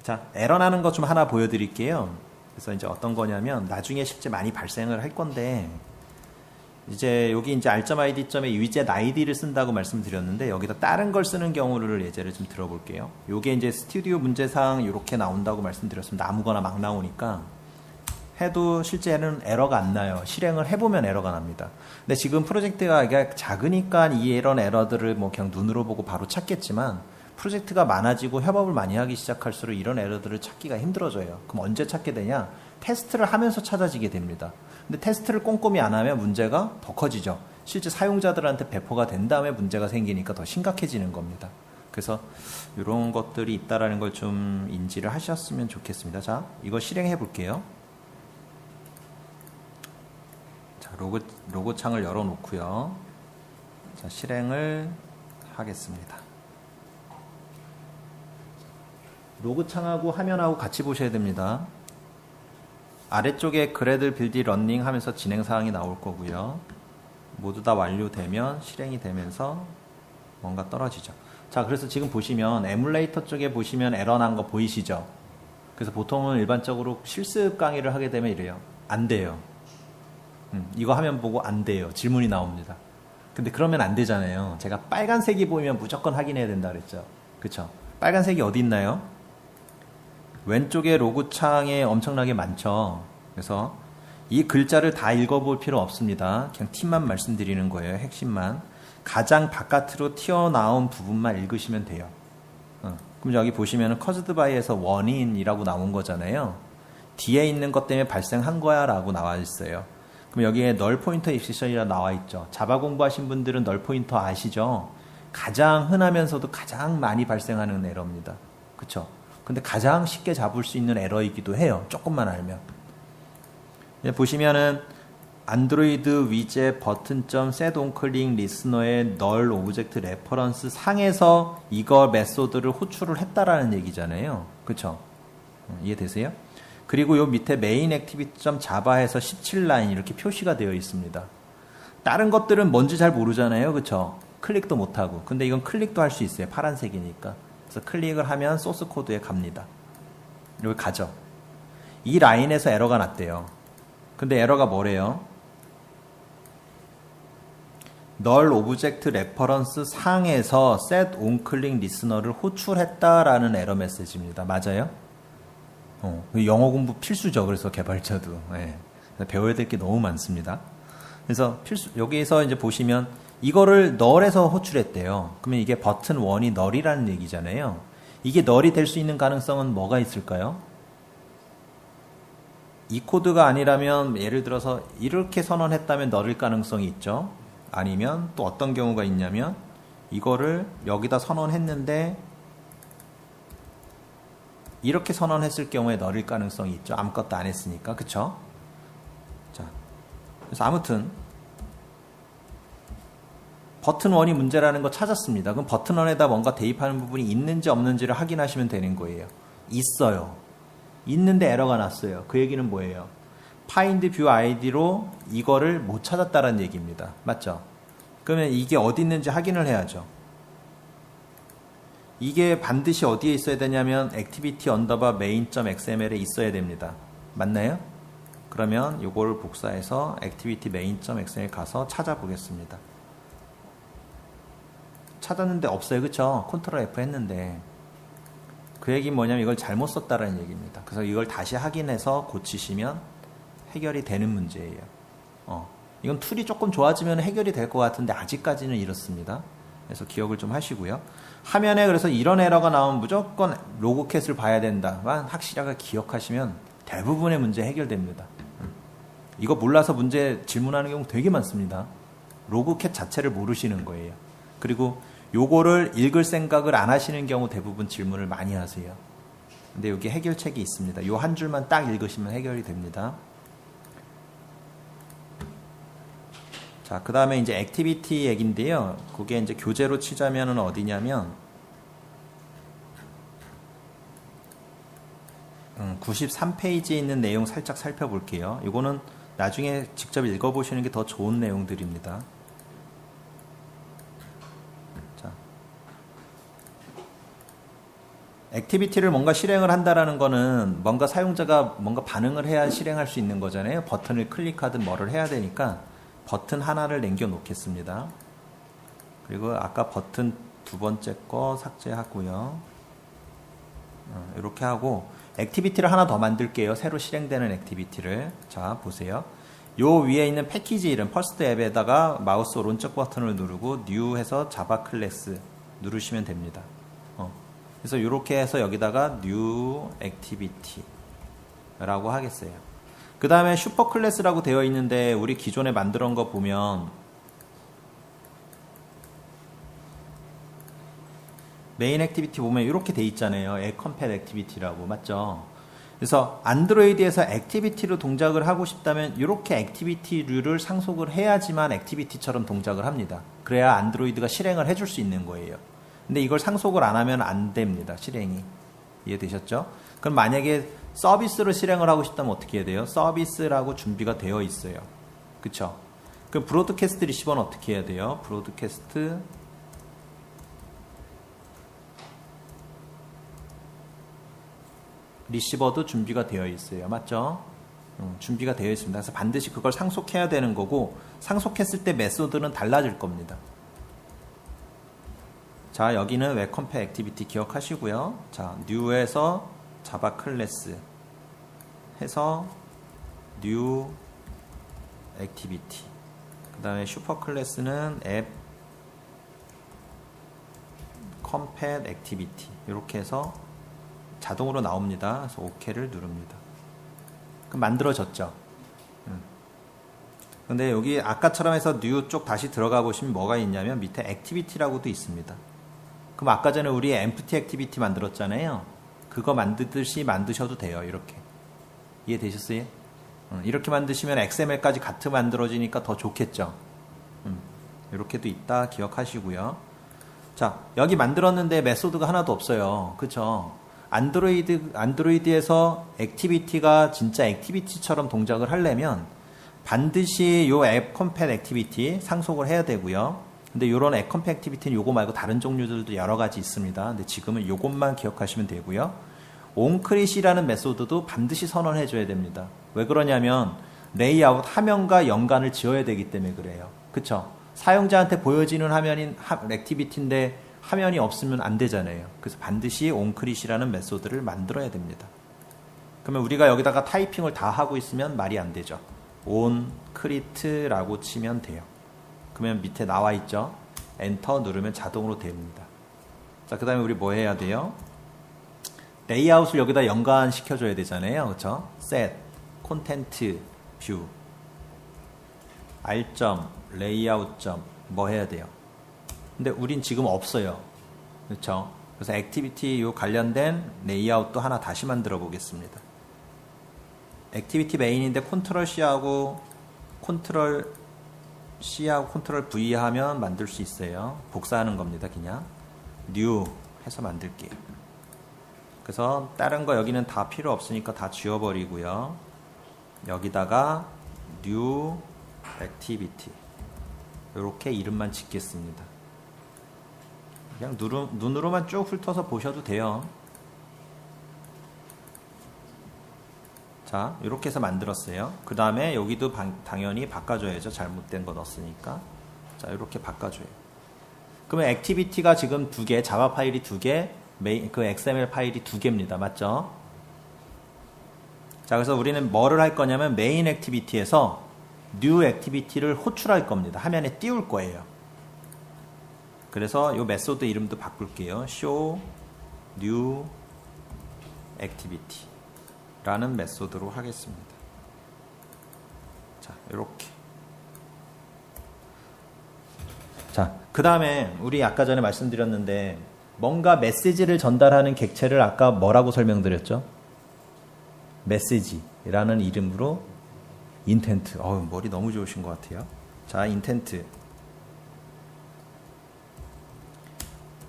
자, 에러 나는 것 좀 하나 보여드릴게요. 그래서 이제 어떤 거냐면 나중에 실제 많이 발생을 할 건데 이제 여기 이제 r.id.에 위젯 id를 쓴다고 말씀드렸는데 여기다 다른 걸 쓰는 경우를 예제를 좀 들어볼게요. 요게 이제 스튜디오 문제상 이렇게 나온다고 말씀드렸습니다. 아무거나 막 나오니까 해도 실제는 에러가 안 나요. 실행을 해보면 에러가 납니다. 근데 지금 프로젝트가 작으니까 이런 에러들을 뭐 그냥 눈으로 보고 바로 찾겠지만 프로젝트가 많아지고 협업을 많이 하기 시작할수록 이런 에러들을 찾기가 힘들어져요. 그럼 언제 찾게 되냐? 테스트를 하면서 찾아지게 됩니다. 근데 테스트를 꼼꼼히 안 하면 문제가 더 커지죠. 실제 사용자들한테 배포가 된 다음에 문제가 생기니까 더 심각해지는 겁니다. 그래서 이런 것들이 있다라는 걸 좀 인지를 하셨으면 좋겠습니다. 자, 이거 실행해 볼게요. 자, 로고 창을 열어 놓고요. 자, 실행을 하겠습니다. 로그 창하고 화면하고 같이 보셔야 됩니다. 아래쪽에 그래들 빌드 런닝 하면서 진행 사항이 나올 거고요. 모두 다 완료되면 실행이 되면서 뭔가 떨어지죠. 자, 그래서 지금 보시면 에뮬레이터 쪽에 보시면 에러 난 거 보이시죠? 그래서 보통은 일반적으로 실습 강의를 하게 되면 이래요. 안 돼요. 이거 화면 보고 안 돼요. 질문이 나옵니다. 근데 그러면 안 되잖아요. 제가 빨간색이 보이면 무조건 확인해야 된다 그랬죠. 그쵸? 빨간색이 어디 있나요? 왼쪽에 로그 창에 엄청나게 많죠. 그래서 이 글자를 다 읽어볼 필요 없습니다. 그냥 팁만 말씀드리는 거예요. 핵심만. 가장 바깥으로 튀어나온 부분만 읽으시면 돼요. 그럼 여기 보시면 커즈드 바이에서 원인이라고 나온 거잖아요. 뒤에 있는 것 때문에 발생한 거야 라고 나와 있어요. 그럼 여기에 널 포인터 익시션이라 나와 있죠. 자바 공부하신 분들은 널 포인터 아시죠? 가장 흔하면서도 가장 많이 발생하는 에러입니다. 그쵸? 근데 가장 쉽게 잡을 수 있는 에러이기도 해요. 조금만 알면. 보시면은 안드로이드 위젯 버튼점 set on click 리스너의 널 오브젝트 레퍼런스 상에서 이거 메소드를 호출을 했다라는 얘기잖아요. 그쵸? 이해되세요? 그리고 요 밑에 메인 액티비티 자바에서 17라인 이렇게 표시가 되어 있습니다. 다른 것들은 뭔지 잘 모르잖아요. 그쵸? 클릭도 못하고. 근데 이건 클릭도 할 수 있어요. 파란색이니까. 그래서 클릭을 하면 소스 코드에 갑니다. 여기 가죠. 이 라인에서 에러가 났대요. 근데 에러가 뭐래요? 널 오브젝트 레퍼런스 상에서 set on click 리스너를 호출했다라는 에러 메시지입니다. 맞아요? 영어 공부 필수죠. 그래서 개발자도. 네. 배워야 될 게 너무 많습니다. 그래서 여기에서 이제 보시면 이거를 널에서 호출했대요. 그러면 이게 버튼 1이 널이라는 얘기잖아요. 이게 널이 될 수 있는 가능성은 뭐가 있을까요? 이 코드가 아니라면 예를 들어서 이렇게 선언했다면 널일 가능성이 있죠. 아니면 또 어떤 경우가 있냐면 이거를 여기다 선언했는데 이렇게 선언했을 경우에 널일 가능성이 있죠. 아무것도 안 했으니까. 그쵸? 자, 그래서 아무튼 버튼 1이 문제라는 거 찾았습니다. 그럼 버튼 1에다 뭔가 대입하는 부분이 있는지 없는지를 확인하시면 되는 거예요. 있어요. 있는데 에러가 났어요. 그 얘기는 뭐예요? find view id로 이거를 못 찾았다는 얘기입니다. 맞죠? 그러면 이게 어디 있는지 확인을 해야죠. 이게 반드시 어디에 있어야 되냐면 activity underbar main.xml에 있어야 됩니다. 맞나요? 그러면 이거를 복사해서 activity main.xml 가서 찾아보겠습니다. 찾았는데 없어요. 그쵸? 컨트롤 F 했는데 그 얘기는 뭐냐면 이걸 잘못 썼다는 얘기입니다. 그래서 이걸 다시 확인해서 고치시면 해결이 되는 문제예요. 이건 툴이 조금 좋아지면 해결이 될 것 같은데 아직까지는 이렇습니다. 그래서 기억을 좀 하시고요. 화면에 그래서 이런 에러가 나오면 무조건 로그캣을 봐야 된다만 확실하게 기억하시면 대부분의 문제 해결됩니다. 이거 몰라서 문제 질문하는 경우 되게 많습니다. 로그캣 자체를 모르시는 거예요. 그리고 요거를 읽을 생각을 안 하시는 경우 대부분 질문을 많이 하세요. 근데 여기 해결책이 있습니다. 요 한 줄만 딱 읽으시면 해결이 됩니다. 자, 그 다음에 이제 액티비티 얘기인데요. 그게 이제 교재로 치자면은 어디냐면 93페이지에 있는 내용 살짝 살펴볼게요. 이거는 나중에 직접 읽어보시는 게 더 좋은 내용들입니다. 자, 액티비티를 뭔가 실행을 한다라는 거는 뭔가 사용자가 뭔가 반응을 해야 실행할 수 있는 거잖아요. 버튼을 클릭하든 뭐를 해야 되니까 버튼 하나를 남겨 놓겠습니다. 그리고 아까 버튼 두 번째 거 삭제하고요. 이렇게 하고 액티비티를 하나 더 만들게요. 새로 실행되는 액티비티를. 자, 보세요. 요 위에 있는 패키지 이름 퍼스트 앱에다가 마우스 오른쪽 버튼을 누르고 뉴 해서 자바 클래스 누르시면 됩니다. 그래서 이렇게 해서 여기다가 뉴 액티비티 라고 하겠어요. 그 다음에 슈퍼 클래스라고 되어 있는데 우리 기존에 만들어 거 보면 메인 액티비티 보면 이렇게 돼 있잖아요. 컴팻 액티비티라고. 맞죠? 그래서 안드로이드에서 액티비티로 동작을 하고 싶다면 이렇게 액티비티류를 상속을 해야지만 액티비티처럼 동작을 합니다. 그래야 안드로이드가 실행을 해줄 수 있는 거예요. 근데 이걸 상속을 안 하면 안 됩니다. 실행이. 이해되셨죠? 그럼 만약에 서비스로 실행을 하고 싶다면 어떻게 해야 돼요? 서비스라고 준비가 되어 있어요. 그쵸? 그럼 브로드캐스트 리시버는 어떻게 해야 돼요? 브로드캐스트 리시버도 준비가 되어 있어요. 맞죠? 준비가 되어 있습니다. 그래서 반드시 그걸 상속해야 되는 거고 상속했을 때 메소드는 달라질 겁니다. 자, 여기는 웹컴팻 액티비티 기억하시고요. 자, 뉴에서 자바 클래스 해서 뉴 액티비티. 그 다음에 슈퍼 클래스는 앱 컴팻 액티비티. 이렇게 해서 자동으로 나옵니다. 그래서 OK를 누릅니다. 그럼 만들어졌죠. 근데 여기 아까처럼 해서 뉴 쪽 다시 들어가 보시면 뭐가 있냐면 밑에 액티비티라고도 있습니다. 그럼 아까 전에 우리 empty 액티비티 만들었잖아요. 그거 만드듯이 만드셔도 돼요. 이렇게. 이해되셨어요? 이렇게 만드시면 XML까지 같이 만들어지니까 더 좋겠죠. 이렇게도 있다 기억하시고요. 자, 여기 만들었는데 메소드가 하나도 없어요. 그쵸? 안드로이드에서 액티비티가 진짜 액티비티처럼 동작을 하려면 반드시 요 앱 컴팻 액티비티 상속을 해야 되고요. 근데 요런 앱 컴팻 액티비티는 요거 말고 다른 종류들도 여러 가지 있습니다. 근데 지금은 요것만 기억하시면 되고요. onCreate이라는 메소드도 반드시 선언해 줘야 됩니다. 왜 그러냐면 레이아웃 화면과 연관을 지어야 되기 때문에 그래요. 그쵸? 사용자한테 보여지는 화면인 액티비티인데 화면이 없으면 안 되잖아요. 그래서 반드시 onCreate이라는 메소드를 만들어야 됩니다. 그러면 우리가 여기다가 타이핑을 다 하고 있으면 말이 안 되죠. onCreate라고 치면 돼요. 그러면 밑에 나와 있죠. 엔터 누르면 자동으로 됩니다. 자, 그 다음에 우리 뭐 해야 돼요? 레이아웃을 여기다 연관시켜 줘야 되잖아요. 그렇죠? set, content, view, r. layout. 뭐 해야 돼요? 근데 우린 지금 없어요. 그렇죠? 그래서 액티비티 요 관련된 레이아웃도 하나 다시 만들어 보겠습니다. 액티비티 메인인데 컨트롤 C하고 컨트롤 V 하면 만들 수 있어요. 복사하는 겁니다. 그냥 new 해서 만들게요. 그래서 다른 거 여기는 다 필요 없으니까 다 지워버리고요. 여기다가 new activity 이렇게 이름만 짓겠습니다. 그냥 눈으로만 쭉 훑어서 보셔도 돼요. 자, 이렇게 해서 만들었어요. 그 다음에 여기도 당연히 바꿔줘야죠. 잘못된 거 넣었으니까. 자, 이렇게 바꿔줘요. 그러면 액티비티가 지금 2개, 자바 파일이 2개, 그 XML 파일이 2개입니다. 맞죠? 자, 그래서 우리는 뭐를 할 거냐면 메인 액티비티에서 new 액티비티를 호출할 겁니다. 화면에 띄울 거예요. 그래서 이 메소드 이름도 바꿀게요. show new activity 라는 메소드로 하겠습니다. 자, 이렇게. 자, 그 다음에 우리 아까 전에 말씀드렸는데 뭔가 메시지를 전달하는 객체를 아까 뭐라고 설명드렸죠? 메시지라는 이름으로 인텐트. 머리 너무 좋으신 것 같아요. 자, 인텐트.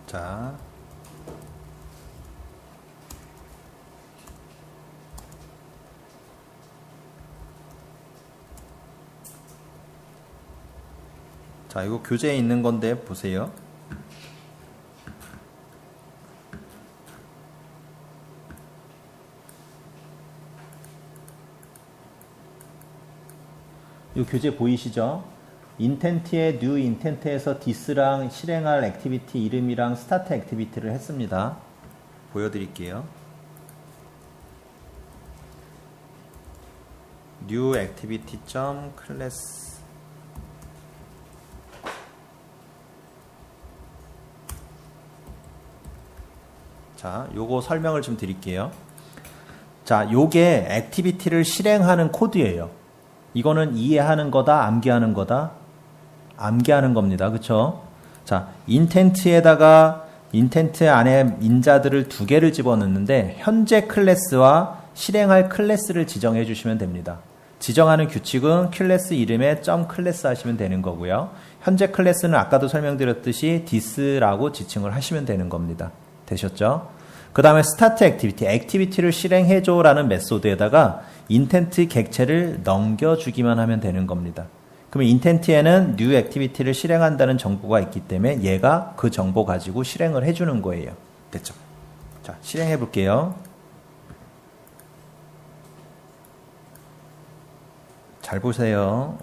자, 자, 이거 교재에 있는 건데 보세요. 이 교재 보이시죠? 인텐트의 new 인텐트에서 this랑 실행할 액티비티 이름이랑 스타트 액티비티를 했습니다. 보여드릴게요. new activity class 자, 요거 설명을 좀 드릴게요. 자, 요게 액티비티를 실행하는 코드예요. 이거는 이해하는 거다, 암기하는 거다? 암기하는 겁니다. 그쵸? 자, 인텐트 안에 인자들을 두 개를 집어넣는데 현재 클래스와 실행할 클래스를 지정해 주시면 됩니다. 지정하는 규칙은 클래스 이름에 .클래스 하시면 되는 거고요. 현재 클래스는 아까도 설명드렸듯이 this라고 지칭을 하시면 되는 겁니다. 되셨죠? 그 다음에 스타트 액티비티를 실행해줘 라는 메소드에다가 인텐트 객체를 넘겨주기만 하면 되는 겁니다. 그러면 인텐트에는 new 액티비티를 실행한다는 정보가 있기 때문에 얘가 그 정보 가지고 실행을 해주는 거예요. 됐죠? 자, 실행해 볼게요. 잘 보세요.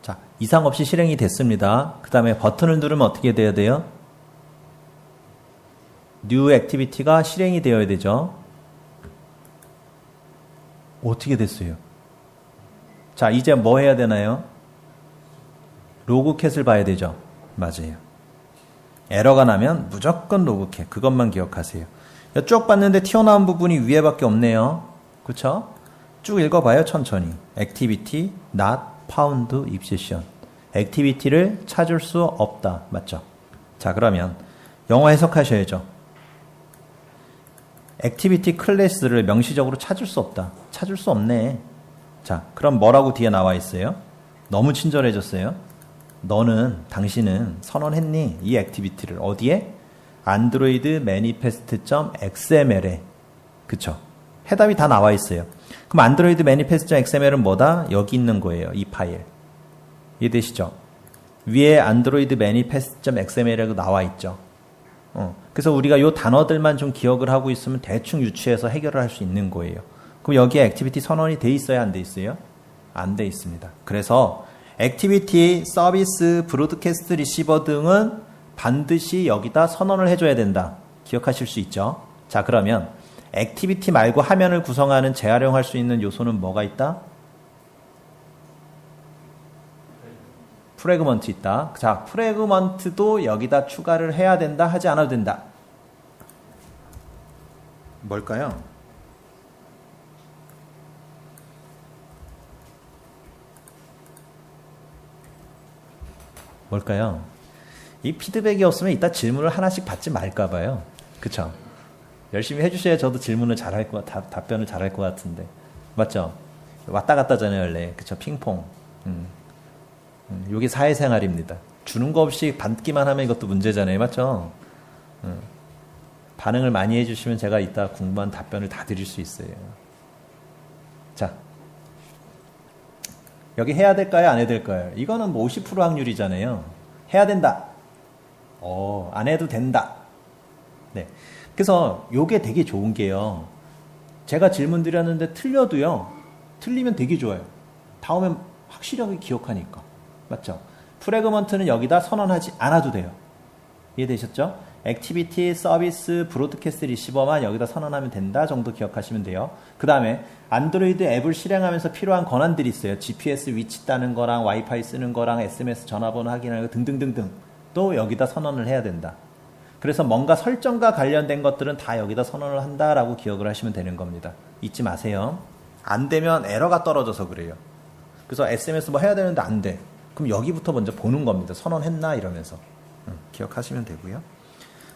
자, 이상 없이 실행이 됐습니다. 그 다음에 버튼을 누르면 어떻게 돼야 돼요? new 액티비티가 실행이 되어야 되죠. 어떻게 됐어요? 자, 이제 뭐 해야 되나요? 로그캣을 봐야 되죠. 맞아요. 에러가 나면 무조건 로그캣. 그것만 기억하세요. 쭉 봤는데 튀어나온 부분이 위에밖에 없네요. 그쵸? 쭉 읽어봐요. 천천히. 액티비티 not found 입시션. 액티비티를 찾을 수 없다. 맞죠? 자, 그러면 영어 해석하셔야죠. 액티비티 클래스를 명시적으로 찾을 수 없다. 찾을 수 없네. 자, 그럼 뭐라고 뒤에 나와 있어요? 너무 친절해졌어요. 당신은 선언했니? 이 액티비티를 어디에? 안드로이드 매니페스트.xml에. 그쵸? 해답이 다 나와 있어요. 그럼 안드로이드 매니페스트.xml은 뭐다? 여기 있는 거예요. 이 파일. 이해되시죠? 위에 안드로이드 매니페스트.xml이라고 나와 있죠. 그래서 우리가 요 단어들만 좀 기억을 하고 있으면 대충 유추해서 해결을 할 수 있는 거예요. 그럼 여기에 액티비티 선언이 돼 있어요? 안 돼 있어요? 안 돼 있습니다. 그래서 액티비티, 서비스, 브로드캐스트, 리시버 등은 반드시 여기다 선언을 해줘야 된다. 기억하실 수 있죠? 자, 그러면 액티비티 말고 화면을 구성하는 재활용할 수 있는 요소는 뭐가 있다? 프래그먼트 있다. 자, 프래그먼트도 여기다 추가를 해야 된다, 하지 않아도 된다. 뭘까요? 뭘까요? 이 피드백이 없으면 이따 질문을 하나씩 받지 말까 봐요. 그쵸? 열심히 해주셔야 저도 질문을 잘할 것, 답변을 잘할 것 같은데. 맞죠? 왔다 갔다잖아요, 원래. 그쵸? 핑퐁. 요게 사회생활입니다. 주는 거 없이 받기만 하면 이것도 문제잖아요. 맞죠? 반응을 많이 해주시면 제가 이따 궁금한 답변을 다 드릴 수 있어요. 자. 여기 해야 될까요? 안 해야 될까요? 이거는 뭐 50% 확률이잖아요. 해야 된다. 안 해도 된다. 네. 그래서 요게 되게 좋은 게요. 제가 질문 드렸는데 틀려도요. 틀리면 되게 좋아요. 다음에 확실하게 기억하니까. 맞죠? 프래그먼트는 여기다 선언하지 않아도 돼요. 이해되셨죠? 액티비티, 서비스, 브로드캐스트, 리시버만 여기다 선언하면 된다 정도 기억하시면 돼요. 그 다음에 안드로이드 앱을 실행하면서 필요한 권한들이 있어요. GPS 위치 따는 거랑 와이파이 쓰는 거랑 SMS 전화번호 확인하는 거 등등등등 또 여기다 선언을 해야 된다. 그래서 뭔가 설정과 관련된 것들은 다 여기다 선언을 한다라고 기억을 하시면 되는 겁니다. 잊지 마세요. 안 되면 에러가 떨어져서 그래요. 그래서 SMS 뭐 해야 되는데 안 돼. 그럼 여기부터 먼저 보는 겁니다. 선언했나 이러면서. 기억하시면 되고요.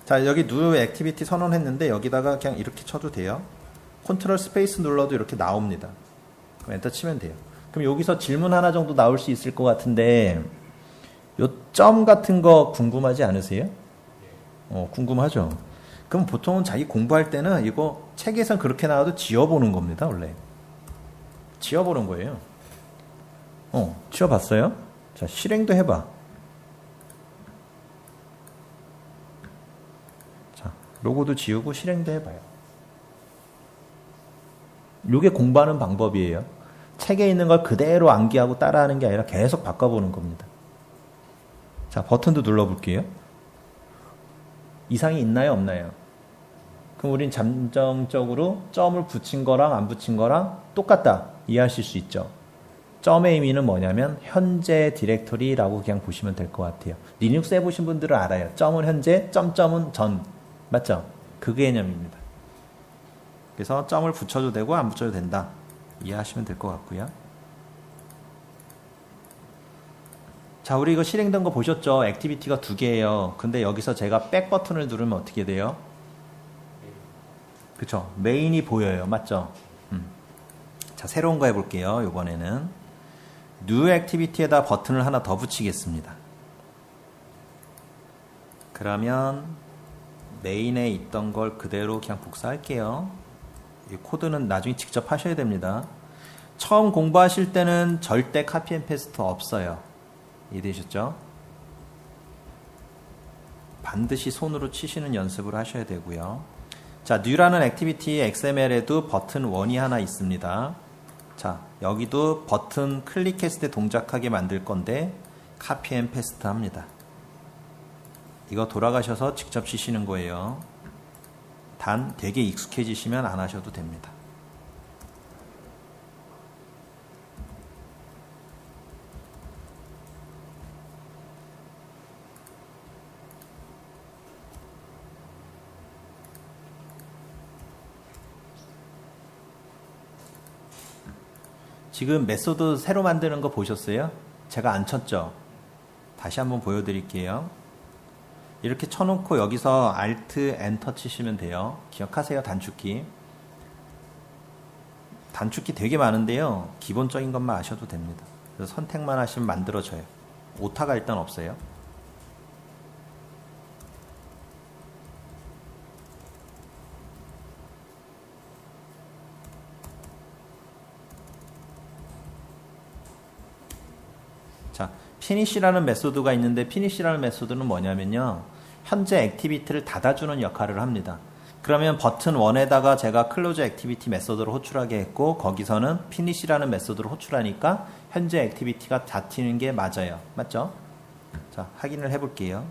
자, 여기 new 액티비티 선언했는데 여기다가 그냥 이렇게 쳐도 돼요. 컨트롤 스페이스 눌러도 이렇게 나옵니다. 그럼 엔터 치면 돼요. 그럼 여기서 질문 하나 정도 나올 수 있을 것 같은데 요 점 같은 거 궁금하지 않으세요? 궁금하죠? 그럼 보통은 자기 공부할 때는 이거 책에선 그렇게 나와도 지워보는 겁니다. 원래 지워보는 거예요. 지워봤어요? 자, 실행도 해봐. 로고도 지우고 실행도 해봐요. 이게 공부하는 방법이에요. 책에 있는 걸 그대로 암기하고 따라하는 게 아니라 계속 바꿔보는 겁니다. 자, 버튼도 눌러볼게요. 이상이 있나요, 없나요? 그럼 우린 잠정적으로 점을 붙인 거랑 안 붙인 거랑 똑같다 이해하실 수 있죠. 점의 의미는 뭐냐면 현재 디렉토리라고 그냥 보시면 될 것 같아요. 리눅스 해보신 분들은 알아요. 점은 현재, 점점은 전. 맞죠? 그 개념입니다. 그래서 점을 붙여도 되고 안 붙여도 된다 이해하시면 될 것 같고요. 자, 우리 이거 실행된 거 보셨죠? 액티비티가 2개예요. 근데 여기서 제가 백 버튼을 누르면 어떻게 돼요? 그쵸? 메인이 보여요. 맞죠? 자, 새로운 거 해볼게요. 이번에는 New Activity에다 버튼을 하나 더 붙이겠습니다. 그러면 메인에 있던 걸 그대로 그냥 복사할게요. 이 코드는 나중에 직접 하셔야 됩니다. 처음 공부하실 때는 절대 카피 앤 페스트 없어요. 이해되셨죠? 반드시 손으로 치시는 연습을 하셔야 되고요. 자, New라는 액티비티 XML에도 버튼 1이 하나 있습니다. 자, 여기도 버튼 클릭했을 때 동작하게 만들 건데 카피 앤 페스트 합니다. 이거 돌아가셔서 직접 치시는 거예요. 단 되게 익숙해지시면 안 하셔도 됩니다. 지금 메소드 새로 만드는 거 보셨어요? 제가 안 쳤죠? 다시 한번 보여드릴게요. 이렇게 쳐놓고 여기서 Alt, Enter 치시면 돼요. 기억하세요, 단축키. 단축키 되게 많은데요. 기본적인 것만 아셔도 됩니다. 그래서 선택만 하시면 만들어져요. 오타가 일단 없어요. 자, 피니시라는 메소드가 있는데 피니시라는 메소드는 뭐냐면요. 현재 액티비티를 닫아주는 역할을 합니다. 그러면 버튼 1에다가 제가 클로즈 액티비티 메소드를 호출하게 했고 거기서는 피니시라는 메소드를 호출하니까 현재 액티비티가 닫히는 게 맞아요. 맞죠? 자, 확인을 해볼게요.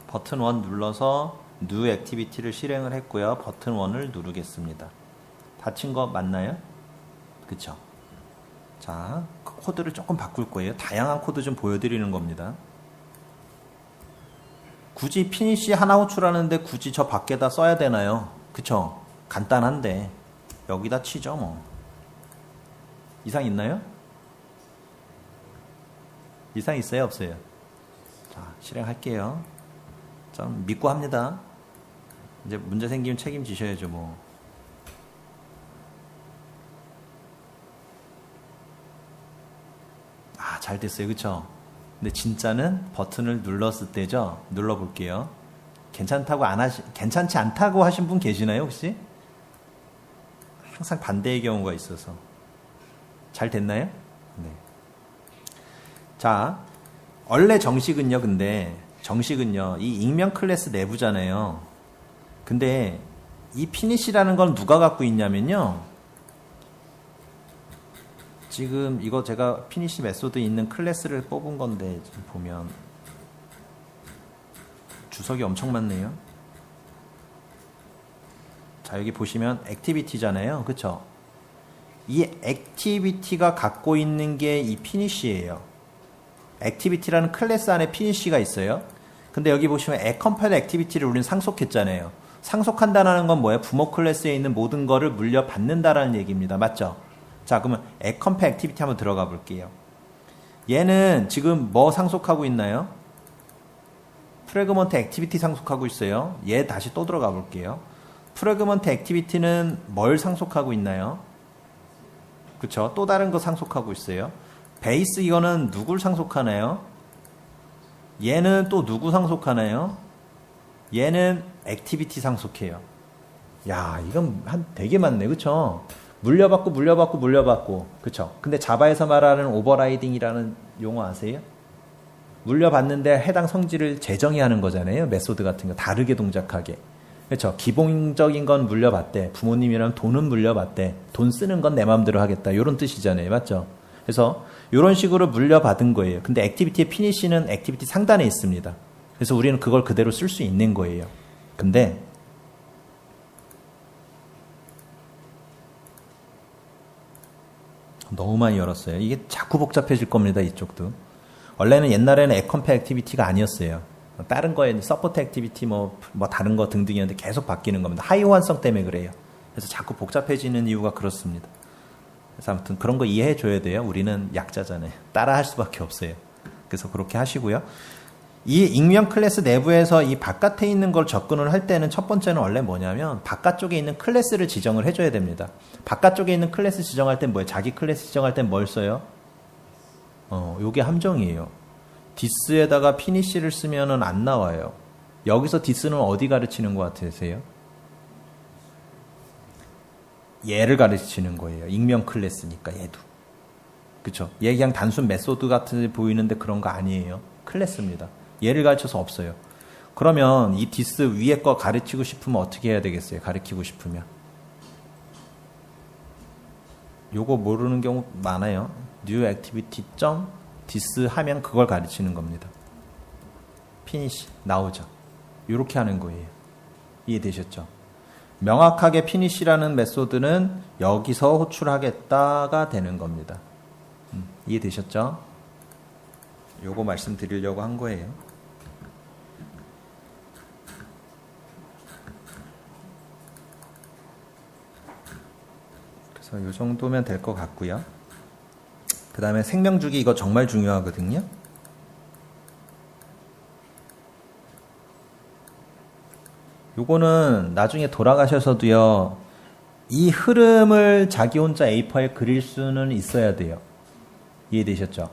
버튼 1 눌러서 New Activity를 실행을 했고요. 버튼 1을 누르겠습니다. 닫힌 거 맞나요? 그쵸? 자, 코드를 조금 바꿀 거예요. 다양한 코드 좀 보여드리는 겁니다. 굳이 피니시 하나 호출하는데 굳이 저 밖에다 써야 되나요? 그쵸? 간단한데 여기다 치죠 뭐. 이상 있나요? 이상 있어요? 없어요? 자, 실행할게요. 좀 믿고 합니다. 이제 문제 생기면 책임지셔야죠 뭐. 아, 잘 됐어요. 그쵸? 근데 진짜는 버튼을 눌렀을 때죠. 눌러볼게요. 괜찮지 않다고 하신 분 계시나요 혹시? 항상 반대의 경우가 있어서. 잘 됐나요? 네. 자, 원래 정식은요, 근데 정식은요, 이 익명 클래스 내부잖아요. 근데 이 피니시라는 건 누가 갖고 있냐면요. 지금 이거 제가 피니시 메소드 있는 클래스를 뽑은 건데 지금 보면 주석이 엄청 많네요. 자, 여기 보시면 액티비티잖아요. 그쵸? 이 액티비티가 갖고 있는 게 이 피니시예요. 액티비티라는 클래스 안에 피니시가 있어요. 근데 여기 보시면 accompany 액티비티를 우리는 상속했잖아요. 상속한다는 건 뭐예요? 부모 클래스에 있는 모든 거를 물려받는다라는 얘기입니다. 맞죠? 자, 그러면 accompany 액티비티 한번 들어가 볼게요. 얘는 지금 뭐 상속하고 있나요? 프래그먼트 액티비티 상속하고 있어요. 얘 다시 또 들어가 볼게요. 프래그먼트 액티비티는 뭘 상속하고 있나요? 그쵸? 또 다른 거 상속하고 있어요. 베이스 이거는 누굴 상속하나요? 얘는 또 누구 상속하나요? 얘는 액티비티 상속해요. 야, 이건 되게 많네. 그쵸? 물려받고. 그쵸? 근데 자바에서 말하는 오버라이딩이라는 용어 아세요? 물려받는데 해당 성질을 재정의하는 거잖아요. 메소드 같은 거 다르게 동작하게. 그렇죠. 기본적인 건 물려받대. 부모님이랑 돈은 물려받대. 돈 쓰는 건 내 마음대로 하겠다. 이런 뜻이잖아요. 맞죠? 그래서 이런 식으로 물려받은 거예요. 근데 액티비티의 피니시는 액티비티 상단에 있습니다. 그래서 우리는 그걸 그대로 쓸 수 있는 거예요. 근데 너무 많이 열었어요. 이게 자꾸 복잡해질 겁니다. 이쪽도. 원래는 옛날에는 에컴페 액티비티가 아니었어요. 다른 거에 서포트 액티비티 뭐 다른 거 등등이었는데 계속 바뀌는 겁니다. 하이 호환성 때문에 그래요. 그래서 자꾸 복잡해지는 이유가 그렇습니다. 그래서 아무튼 그런 거 이해해 줘야 돼요. 우리는 약자잖아요. 따라 할 수밖에 없어요. 그래서 그렇게 하시고요. 이 익명 클래스 내부에서 이 바깥에 있는 걸 접근을 할 때는 첫 번째는 원래 뭐냐면 바깥쪽에 있는 클래스를 지정을 해줘야 됩니다. 바깥쪽에 있는 클래스 지정할 땐 뭐예요? 자기 클래스 지정할 땐 뭘 써요? 요게 함정이에요. 디스에다가 피니시를 쓰면은 안 나와요. 여기서 디스는 어디 가르치는 것 같으세요? 얘를 가르치는 거예요. 익명 클래스니까 얘도. 그쵸? 얘 그냥 단순 메소드 같은 보이는데 그런 거 아니에요. 클래스입니다. 얘를 가르쳐서 없어요. 그러면 이 디스 위에 거 가르치고 싶으면 어떻게 해야 되겠어요? 가르치고 싶으면. 요거 모르는 경우 많아요. new activity. 디스 하면 그걸 가르치는 겁니다. 피니시 나오죠. 이렇게 하는 거예요. 이해되셨죠? 명확하게 피니시라는 메소드는 여기서 호출하겠다가 되는 겁니다. 이해되셨죠? 요거 말씀드리려고 한 거예요. 그래서 요 정도면 될 것 같고요. 그 다음에 생명주기 이거 정말 중요하거든요. 요거는 나중에 돌아가셔서도요. 이 흐름을 자기 혼자 A4에 그릴 수는 있어야 돼요. 이해되셨죠?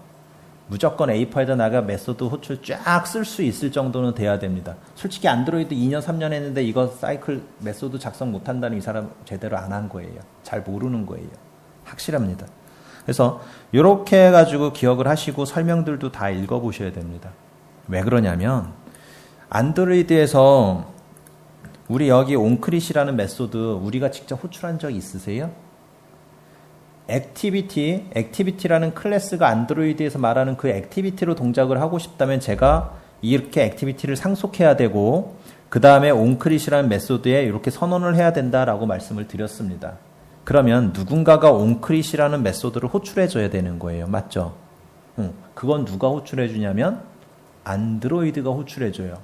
무조건 A4에다 나가 메소드 호출 쫙 쓸 수 있을 정도는 돼야 됩니다. 솔직히 안드로이드 2년 3년 했는데 이거 사이클 메소드 작성 못한다는 이 사람 제대로 안 한 거예요. 잘 모르는 거예요. 확실합니다. 그래서 이렇게 해가지고 기억을 하시고 설명들도 다 읽어보셔야 됩니다. 왜 그러냐면 안드로이드에서 우리 여기 온크릿이라는 메소드 우리가 직접 호출한 적 있으세요? 액티비티라는 클래스가 안드로이드에서 말하는 그 액티비티로 동작을 하고 싶다면 제가 이렇게 액티비티를 상속해야 되고 그 다음에 온크릿이라는 메소드에 이렇게 선언을 해야 된다라고 말씀을 드렸습니다. 그러면 누군가가 온크릿이라는 메소드를 호출해줘야 되는 거예요. 맞죠? 그건 누가 호출해주냐면 안드로이드가 호출해줘요.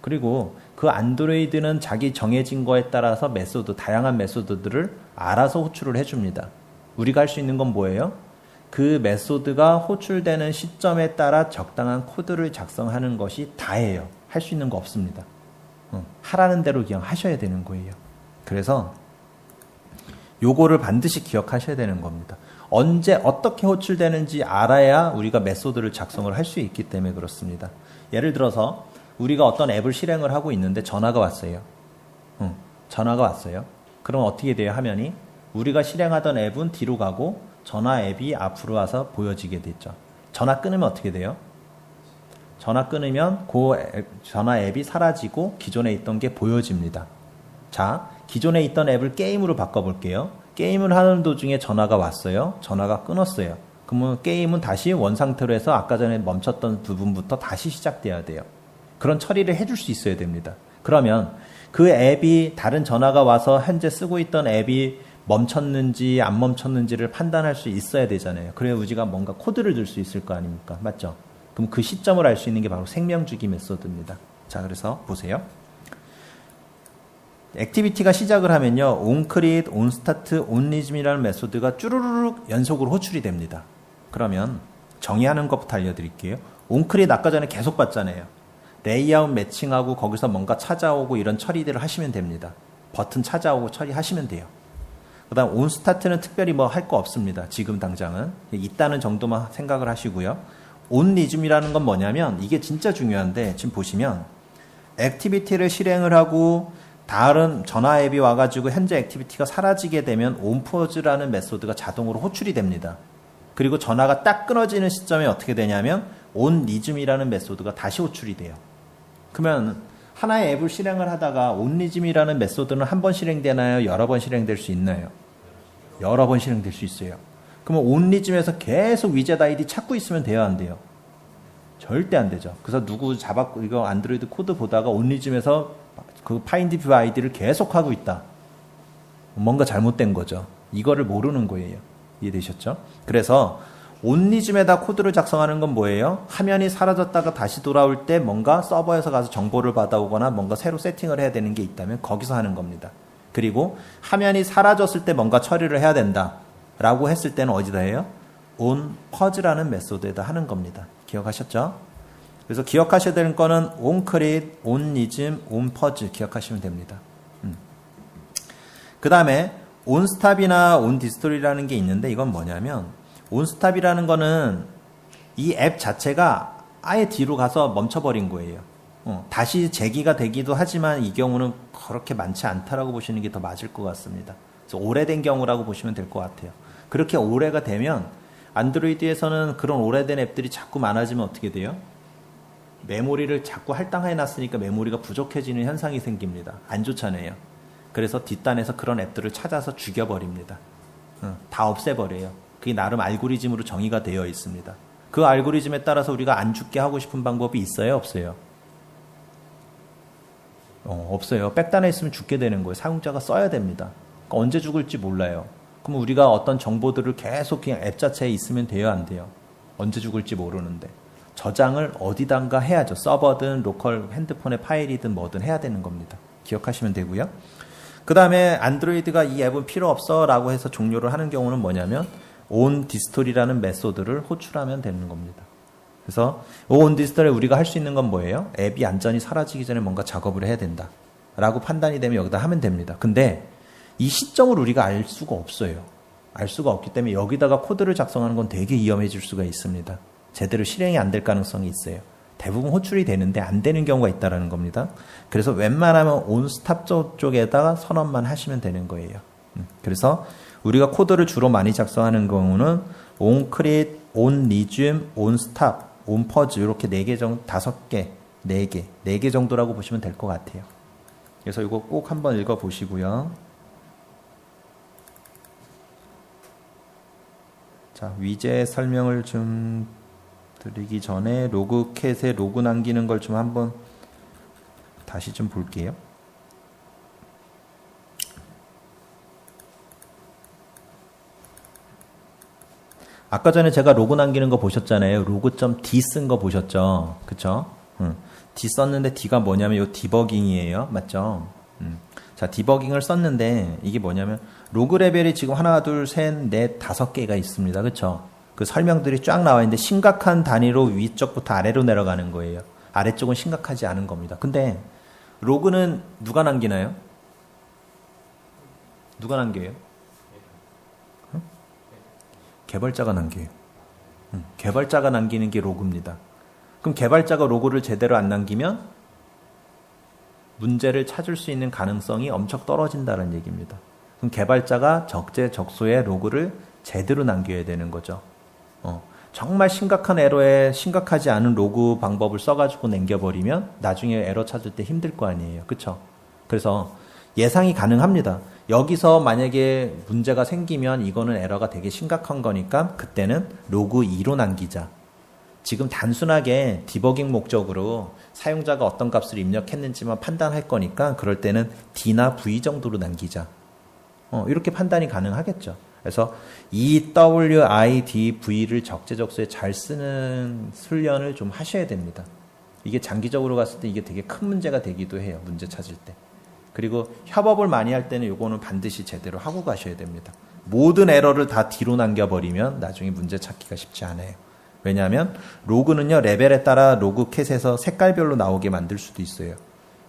그리고 그 안드로이드는 자기 정해진 거에 따라서 메소드, 다양한 메소드들을 알아서 호출을 해줍니다. 우리가 할 수 있는 건 뭐예요? 그 메소드가 호출되는 시점에 따라 적당한 코드를 작성하는 것이 다예요. 할 수 있는 거 없습니다. 하라는 대로 그냥 하셔야 되는 거예요. 그래서 요거를 반드시 기억하셔야 되는 겁니다. 언제 어떻게 호출되는지 알아야 우리가 메소드를 작성을 할 수 있기 때문에 그렇습니다. 예를 들어서 우리가 어떤 앱을 실행을 하고 있는데 전화가 왔어요. 전화가 왔어요. 그럼 어떻게 돼요? 화면이 우리가 실행하던 앱은 뒤로 가고 전화 앱이 앞으로 와서 보여지게 됐죠. 전화 끊으면 어떻게 돼요? 전화 끊으면 전화 앱이 사라지고 기존에 있던 게 보여집니다. 자, 기존에 있던 앱을 게임으로 바꿔볼게요. 게임을 하는 도중에 전화가 왔어요. 전화가 끊었어요. 그러면 게임은 다시 원상태로 해서 아까 전에 멈췄던 부분부터 다시 시작돼야 돼요. 그런 처리를 해줄 수 있어야 됩니다. 그러면 그 앱이 다른 전화가 와서 현재 쓰고 있던 앱이 멈췄는지 안 멈췄는지를 판단할 수 있어야 되잖아요. 그래야 우리가 뭔가 코드를 넣을 수 있을 거 아닙니까? 맞죠? 그럼 그 시점을 알 수 있는 게 바로 생명주기 메소드입니다. 자, 그래서 보세요. 액티비티가 시작을 하면요. onCreate, onStart, onRhythm이라는 메소드가 쭈루루룩 연속으로 호출이 됩니다. 그러면 정의하는 것부터 알려드릴게요. onCreate 아까 전에 계속 봤잖아요. 레이아웃 매칭하고 거기서 뭔가 찾아오고 이런 처리들을 하시면 됩니다. 버튼 찾아오고 처리하시면 돼요. 그 다음 onStart는 특별히 뭐 할 거 없습니다. 지금 당장은. 있다는 정도만 생각을 하시고요. 온리즘이라는 건 뭐냐면 이게 진짜 중요한데 지금 보시면 액티비티를 실행을 하고 다른 전화 앱이 와가지고 현재 액티비티가 사라지게 되면 온퍼즈라는 메소드가 자동으로 호출이 됩니다. 그리고 전화가 딱 끊어지는 시점에 어떻게 되냐면 온리즘이라는 메소드가 다시 호출이 돼요. 그러면 하나의 앱을 실행을 하다가 온리즘이라는 메소드는 한 번 실행되나요? 여러 번 실행될 수 있나요? 여러 번 실행될 수 있어요. 그러면 온리즘에서 계속 위젯 아이디 찾고 있으면 돼요, 안 돼요? 절대 안 되죠. 그래서 누구 잡았고 이거 안드로이드 코드 보다가 온리즘에서 그 파인드 뷰 아이디를 계속 하고 있다. 뭔가 잘못된 거죠. 이거를 모르는 거예요. 이해되셨죠? 그래서 온리즘에다 코드를 작성하는 건 뭐예요? 화면이 사라졌다가 다시 돌아올 때 뭔가 서버에서 가서 정보를 받아오거나 뭔가 새로 세팅을 해야 되는 게 있다면 거기서 하는 겁니다. 그리고 화면이 사라졌을 때 뭔가 처리를 해야 된다 라고 했을 때는 어디다 해요? onPause라는 메소드에다 하는 겁니다. 기억하셨죠? 그래서 기억하셔야 되는 거는 onCreate, onRhythm, onPause 기억하시면 됩니다. 그 다음에 onStop이나 onDistol이라는 게 있는데 이건 뭐냐면 onStop이라는 거는 이 앱 자체가 아예 뒤로 가서 멈춰버린 거예요. 다시 재기가 되기도 하지만 이 경우는 그렇게 많지 않다라고 보시는 게 더 맞을 것 같습니다. 그래서 오래된 경우라고 보시면 될 것 같아요. 그렇게 오래가 되면 안드로이드에서는 그런 오래된 앱들이 자꾸 많아지면 어떻게 돼요? 메모리를 자꾸 할당해 놨으니까 메모리가 부족해지는 현상이 생깁니다. 안 좋잖아요. 그래서 뒷단에서 그런 앱들을 찾아서 죽여버립니다. 다 없애버려요. 그게 나름 알고리즘으로 정의가 되어 있습니다. 그 알고리즘에 따라서 우리가 안 죽게 하고 싶은 방법이 있어요? 없어요? 없어요. 백단에 있으면 죽게 되는 거예요. 사용자가 써야 됩니다. 그러니까 언제 죽을지 몰라요. 그럼 우리가 어떤 정보들을 계속 그냥 앱 자체에 있으면 돼요? 안 돼요? 언제 죽을지 모르는데. 저장을 어디단가 해야죠. 서버든 로컬 핸드폰의 파일이든 뭐든 해야 되는 겁니다. 기억하시면 되고요. 그 다음에 안드로이드가 이 앱은 필요 없어 라고 해서 종료를 하는 경우는 뭐냐면 onDistol이라는 메소드를 호출하면 되는 겁니다. 그래서 onDistol에 우리가 할 수 있는 건 뭐예요? 앱이 완전히 사라지기 전에 뭔가 작업을 해야 된다 라고 판단이 되면 여기다 하면 됩니다. 근데 이 시점을 우리가 알 수가 없어요. 알 수가 없기 때문에 여기다가 코드를 작성하는 건 되게 위험해질 수가 있습니다. 제대로 실행이 안 될 가능성이 있어요. 대부분 호출이 되는데 안 되는 경우가 있다는 겁니다. 그래서 웬만하면 onStop 쪽에다가 선언만 하시면 되는 거예요. 그래서 우리가 코드를 주로 많이 작성하는 경우는 onCreate, onRhythm, onStop, onPause 이렇게 4개 정도, 5개, 4개, 4개 정도라고 보시면 될 것 같아요. 그래서 이거 꼭 한번 읽어보시고요. 자, 위젯 설명을 좀 드리기 전에 로그캣에 로그 남기는 걸 좀 한번 다시 좀 볼게요. 아까 전에 제가 로그 남기는 거 보셨잖아요. 로그.d 쓴 거 보셨죠? 그쵸? D 썼는데 D가 뭐냐면 요 디버깅이에요. 맞죠? 자, 디버깅을 썼는데 이게 뭐냐면 로그 레벨이 지금 하나, 둘, 셋, 넷, 5개가 있습니다. 그쵸? 그 설명들이 쫙 나와 있는데 심각한 단위로 위쪽부터 아래로 내려가는 거예요. 아래쪽은 심각하지 않은 겁니다. 근데 로그는 누가 남기나요? 누가 남겨요? 개발자가 남겨요. 개발자가 남기는 게 로그입니다. 그럼 개발자가 로그를 제대로 안 남기면 문제를 찾을 수 있는 가능성이 엄청 떨어진다는 얘기입니다. 그럼 개발자가 적재적소의 로그를 제대로 남겨야 되는 거죠. 정말 심각한 에러에 심각하지 않은 로그 방법을 써가지고 남겨버리면 나중에 에러 찾을 때 힘들 거 아니에요. 그쵸? 그래서 예상이 가능합니다. 여기서 만약에 문제가 생기면 이거는 에러가 되게 심각한 거니까 그때는 로그 2로 남기자. 지금 단순하게 디버깅 목적으로 사용자가 어떤 값을 입력했는지만 판단할 거니까 그럴 때는 D나 V 정도로 남기자. 이렇게 판단이 가능하겠죠. 그래서 EWIDV를 적재적소에 잘 쓰는 훈련을 좀 하셔야 됩니다. 이게 장기적으로 갔을 때 이게 되게 큰 문제가 되기도 해요. 문제 찾을 때. 그리고 협업을 많이 할 때는 요거는 반드시 제대로 하고 가셔야 됩니다. 모든 에러를 다 뒤로 남겨버리면 나중에 문제 찾기가 쉽지 않아요. 왜냐하면 로그는요 레벨에 따라 로그캣에서 색깔별로 나오게 만들 수도 있어요.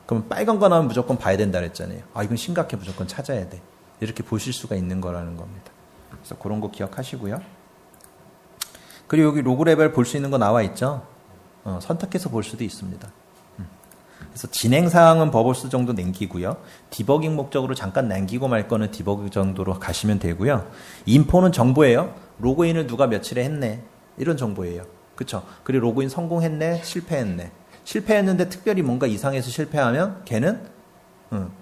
그럼 빨간 거 나오면 무조건 봐야 된다 그랬잖아요. 아 이건 심각해 무조건 찾아야 돼. 이렇게 보실 수가 있는 거라는 겁니다. 그래서 그런 거 기억하시고요. 그리고 여기 로그 레벨 볼 수 있는 거 나와 있죠? 선택해서 볼 수도 있습니다. 그래서 진행 사항은 버블스 정도 남기고요. 디버깅 목적으로 잠깐 남기고 말 거는 디버깅 정도로 가시면 되고요. 인포는 정보예요. 로그인을 누가 며칠에 했네. 이런 정보예요. 그쵸? 그리고 로그인 성공했네, 실패했네. 실패했는데 특별히 뭔가 이상해서 실패하면 걔는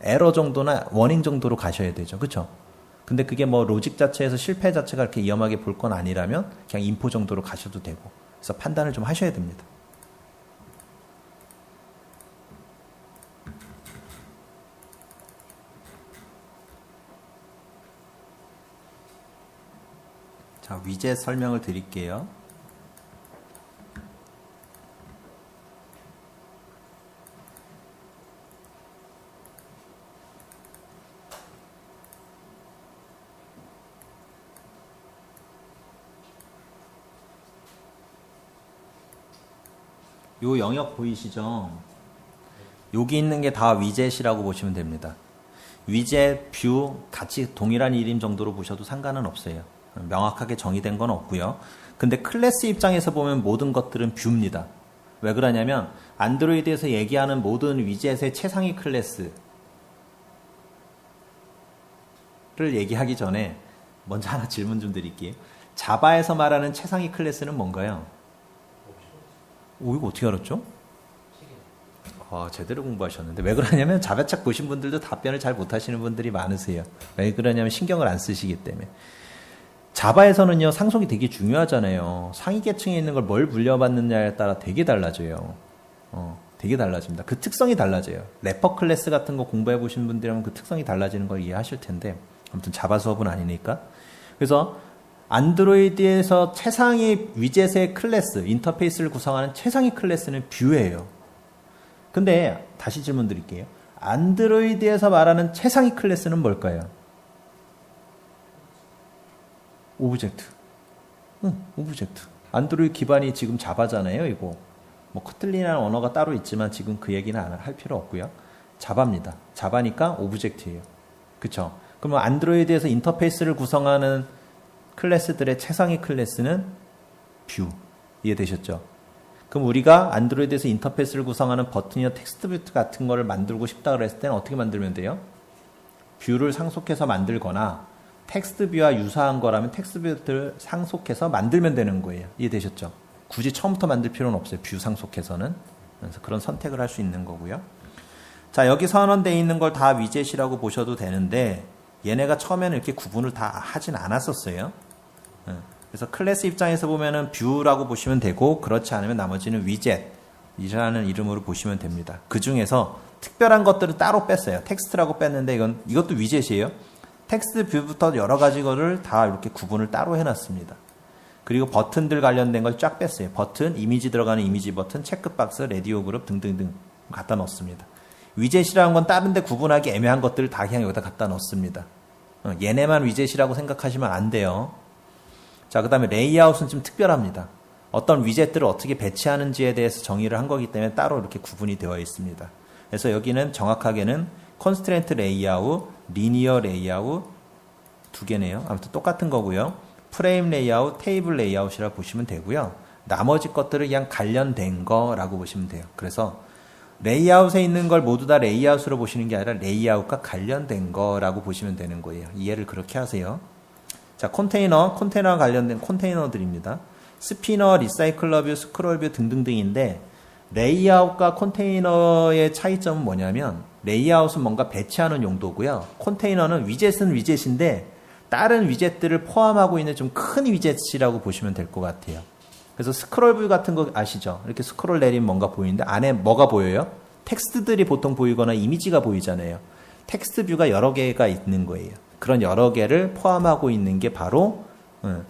에러 정도나 워닝 정도로 가셔야 되죠. 그쵸? 근데 그게 뭐 로직 자체에서 실패 자체가 그렇게 위험하게 볼 건 아니라면 그냥 인포 정도로 가셔도 되고. 그래서 판단을 좀 하셔야 됩니다. 자, 위젯 설명을 드릴게요. 요 영역 보이시죠? 여기 있는 게 다 위젯이라고 보시면 됩니다. 위젯, 뷰 같이 동일한 이름 정도로 보셔도 상관은 없어요. 명확하게 정의된 건 없고요. 근데 클래스 입장에서 보면 모든 것들은 뷰입니다. 왜 그러냐면 안드로이드에서 얘기하는 모든 위젯의 최상위 클래스를 얘기하기 전에 먼저 하나 질문 좀 드릴게요. 자바에서 말하는 최상위 클래스는 뭔가요? 오, 이거 어떻게 알았죠? 제대로 공부하셨는데. 왜 그러냐면 자바책 보신 분들도 답변을 잘 못하시는 분들이 많으세요. 왜 그러냐면 신경을 안 쓰시기 때문에. 자바에서는요, 상속이 되게 중요하잖아요. 상위 계층에 있는 걸 뭘 물려받느냐에 따라 되게 달라져요. 되게 달라집니다. 그 특성이 달라져요. 래퍼 클래스 같은 거 공부해 보신 분들이라면 그 특성이 달라지는 걸 이해하실 텐데, 아무튼 자바 수업은 아니니까. 그래서 안드로이드에서 최상위 위젯의 클래스, 인터페이스를 구성하는 최상위 클래스는 뷰예요. 근데 다시 질문 드릴게요. 안드로이드에서 말하는 최상위 클래스는 뭘까요? 오브젝트. 오브젝트. 안드로이드 기반이 지금 자바잖아요, 이거. 뭐 코틀린이라는 언어가 따로 있지만 지금 그 얘기는 할 필요 없고요. 자바입니다. 자바니까 오브젝트예요. 그쵸? 그러면 안드로이드에서 인터페이스를 구성하는 클래스들의 최상위 클래스는 뷰. 이해되셨죠? 그럼 우리가 안드로이드에서 인터페이스를 구성하는 버튼이나 텍스트 뷰 같은 거를 만들고 싶다 그랬을 때는 어떻게 만들면 돼요? 뷰를 상속해서 만들거나 텍스트 뷰와 유사한 거라면 텍스트 뷰를 상속해서 만들면 되는 거예요. 이해되셨죠? 굳이 처음부터 만들 필요는 없어요. 뷰 상속해서는. 그래서 그런 선택을 할 수 있는 거고요. 자, 여기 선언되어 있는 걸 다 위젯이라고 보셔도 되는데 얘네가 처음에는 이렇게 구분을 다 하진 않았었어요. 그래서 클래스 입장에서 보면은 뷰라고 보시면 되고 그렇지 않으면 나머지는 위젯이라는 이름으로 보시면 됩니다. 그 중에서 특별한 것들은 따로 뺐어요. 텍스트라고 뺐는데 이것도 위젯이에요. 텍스트 뷰부터 여러 가지 거를 다 이렇게 구분을 따로 해놨습니다. 그리고 버튼들 관련된 걸 쫙 뺐어요. 버튼, 이미지 들어가는 이미지 버튼, 체크박스, 라디오 그룹 등등등 갖다 넣습니다. 위젯이라는 건 다른 데 구분하기 애매한 것들을 다 그냥 여기다 갖다 넣습니다. 얘네만 위젯이라고 생각하시면 안 돼요. 자, 그 다음에 레이아웃은 좀 특별합니다. 어떤 위젯들을 어떻게 배치하는지에 대해서 정의를 한 거기 때문에 따로 이렇게 구분이 되어 있습니다. 그래서 여기는 정확하게는 컨스트레인트 레이아웃, 리니어 레이아웃 두 개네요. 아무튼 똑같은 거고요. 프레임 레이아웃, 테이블 레이아웃이라고 보시면 되고요. 나머지 것들을 그냥 관련된 거라고 보시면 돼요. 그래서 레이아웃에 있는 걸 모두 다 레이아웃으로 보시는 게 아니라 레이아웃과 관련된 거라고 보시면 되는 거예요. 이해를 그렇게 하세요. 자, 컨테이너와 관련된 컨테이너들입니다. 스피너, 리사이클러 뷰, 스크롤 뷰 등등등인데 레이아웃과 컨테이너의 차이점은 뭐냐면 레이아웃은 뭔가 배치하는 용도고요. 컨테이너는 위젯은 위젯인데 다른 위젯들을 포함하고 있는 좀 큰 위젯이라고 보시면 될 것 같아요. 그래서 스크롤 뷰 같은 거 아시죠? 이렇게 스크롤 내리면 뭔가 보이는데 안에 뭐가 보여요? 텍스트들이 보통 보이거나 이미지가 보이잖아요. 텍스트 뷰가 여러 개가 있는 거예요. 그런 여러 개를 포함하고 있는 게 바로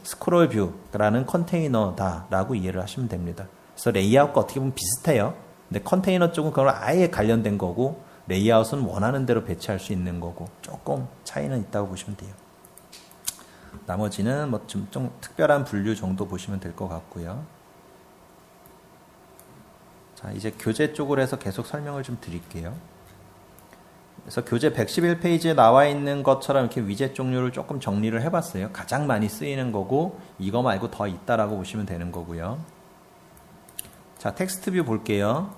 스크롤 뷰라는 컨테이너다라고 이해를 하시면 됩니다. 그래서 레이아웃과 어떻게 보면 비슷해요. 근데 컨테이너 쪽은 그걸 아예 관련된 거고 레이아웃은 원하는 대로 배치할 수 있는 거고 조금 차이는 있다고 보시면 돼요. 나머지는 뭐 좀 특별한 분류 정도 보시면 될 것 같고요. 자, 이제 교재 쪽으로 해서 계속 설명을 좀 드릴게요. 그래서 교재 111페이지에 나와 있는 것처럼 이렇게 위젯 종류를 조금 정리를 해봤어요. 가장 많이 쓰이는 거고 이거 말고 더 있다라고 보시면 되는 거고요. 자, 텍스트 뷰 볼게요.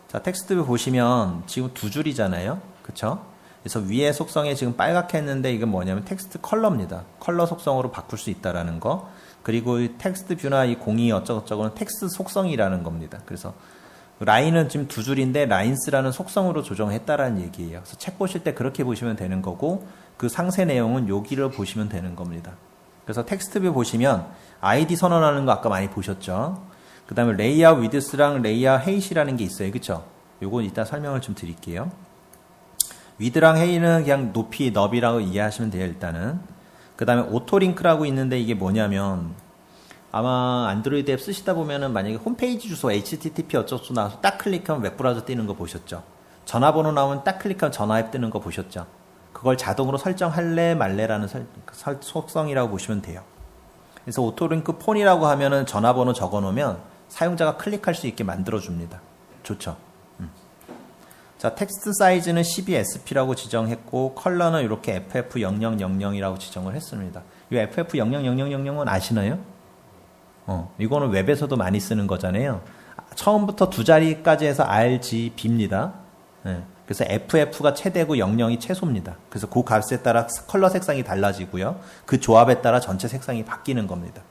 자, 텍스트 뷰 보시면 지금 두 줄이잖아요. 그쵸? 그래서 위에 속성에 지금 빨갛게 했는데 이건 뭐냐면 텍스트 컬러입니다. 컬러 속성으로 바꿀 수 있다라는 거. 그리고 이 텍스트 뷰나 이 공이 어쩌고저쩌고는 텍스트 속성이라는 겁니다. 그래서 라인은 지금 두 줄인데 라인스라는 속성으로 조정했다라는 얘기예요. 그래서 책 보실 때 그렇게 보시면 되는 거고 그 상세 내용은 여기를 보시면 되는 겁니다. 그래서 텍스트 뷰 보시면 아이디 선언하는 거 아까 많이 보셨죠? 그 다음에 레이아웃 위드스랑 레이아웃 헤이트라는 게 있어요. 그쵸? 요건 이따 설명을 좀 드릴게요. 위드랑 헤이트는 그냥 높이, 너비라고 이해하시면 돼요. 일단은. 그 다음에 오토링크라고 있는데 이게 뭐냐면 아마 안드로이드 앱 쓰시다 보면은 만약에 홈페이지 주소 http 어쩌고 나와서 딱 클릭하면 웹브라우저 뜨는 거 보셨죠? 전화번호 나오면 딱 클릭하면 전화 앱 뜨는 거 보셨죠? 그걸 자동으로 설정할래 말래라는 속성이라고 보시면 돼요. 그래서 오토링크 폰이라고 하면은 전화번호 적어 놓으면 사용자가 클릭할 수 있게 만들어 줍니다. 좋죠? 자, 텍스트 사이즈는 12SP라고 지정했고 컬러는 이렇게 FF0000이라고 지정을 했습니다. 이 FF000000은 아시나요? 이거는 웹에서도 많이 쓰는 거잖아요. 처음부터 두 자리까지 해서 RGB입니다. 그래서 FF가 최대고 00이 최소입니다. 그래서 그 값에 따라 컬러 색상이 달라지고요. 그 조합에 따라 전체 색상이 바뀌는 겁니다.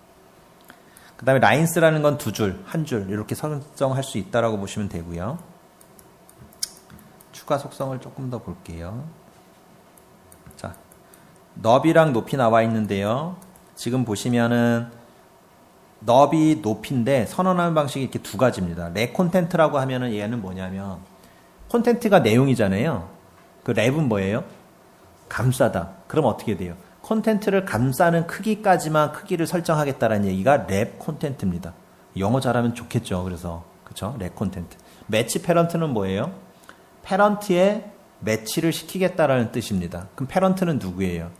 그 다음에 라인스라는 건 두 줄, 한 줄 이렇게 설정할 수 있다라고 보시면 되고요. 추가 속성을 조금 더 볼게요. 자, 너비랑 높이 나와 있는데요. 지금 보시면은 너비 높이인데 선언하는 방식이 이렇게 두 가지입니다. 랩 콘텐트라고 하면은 얘는 뭐냐면 콘텐트가 내용이잖아요. 그 랩은 뭐예요? 감싸다. 그럼 어떻게 돼요? 콘텐트를 감싸는 크기까지만 크기를 설정하겠다라는 얘기가 랩 콘텐트입니다. 영어 잘하면 좋겠죠. 그래서 그쵸? 랩 콘텐트. 매치 패런트는 뭐예요? 패런트에 매치를 시키겠다라는 뜻입니다. 그럼 패런트는 누구예요?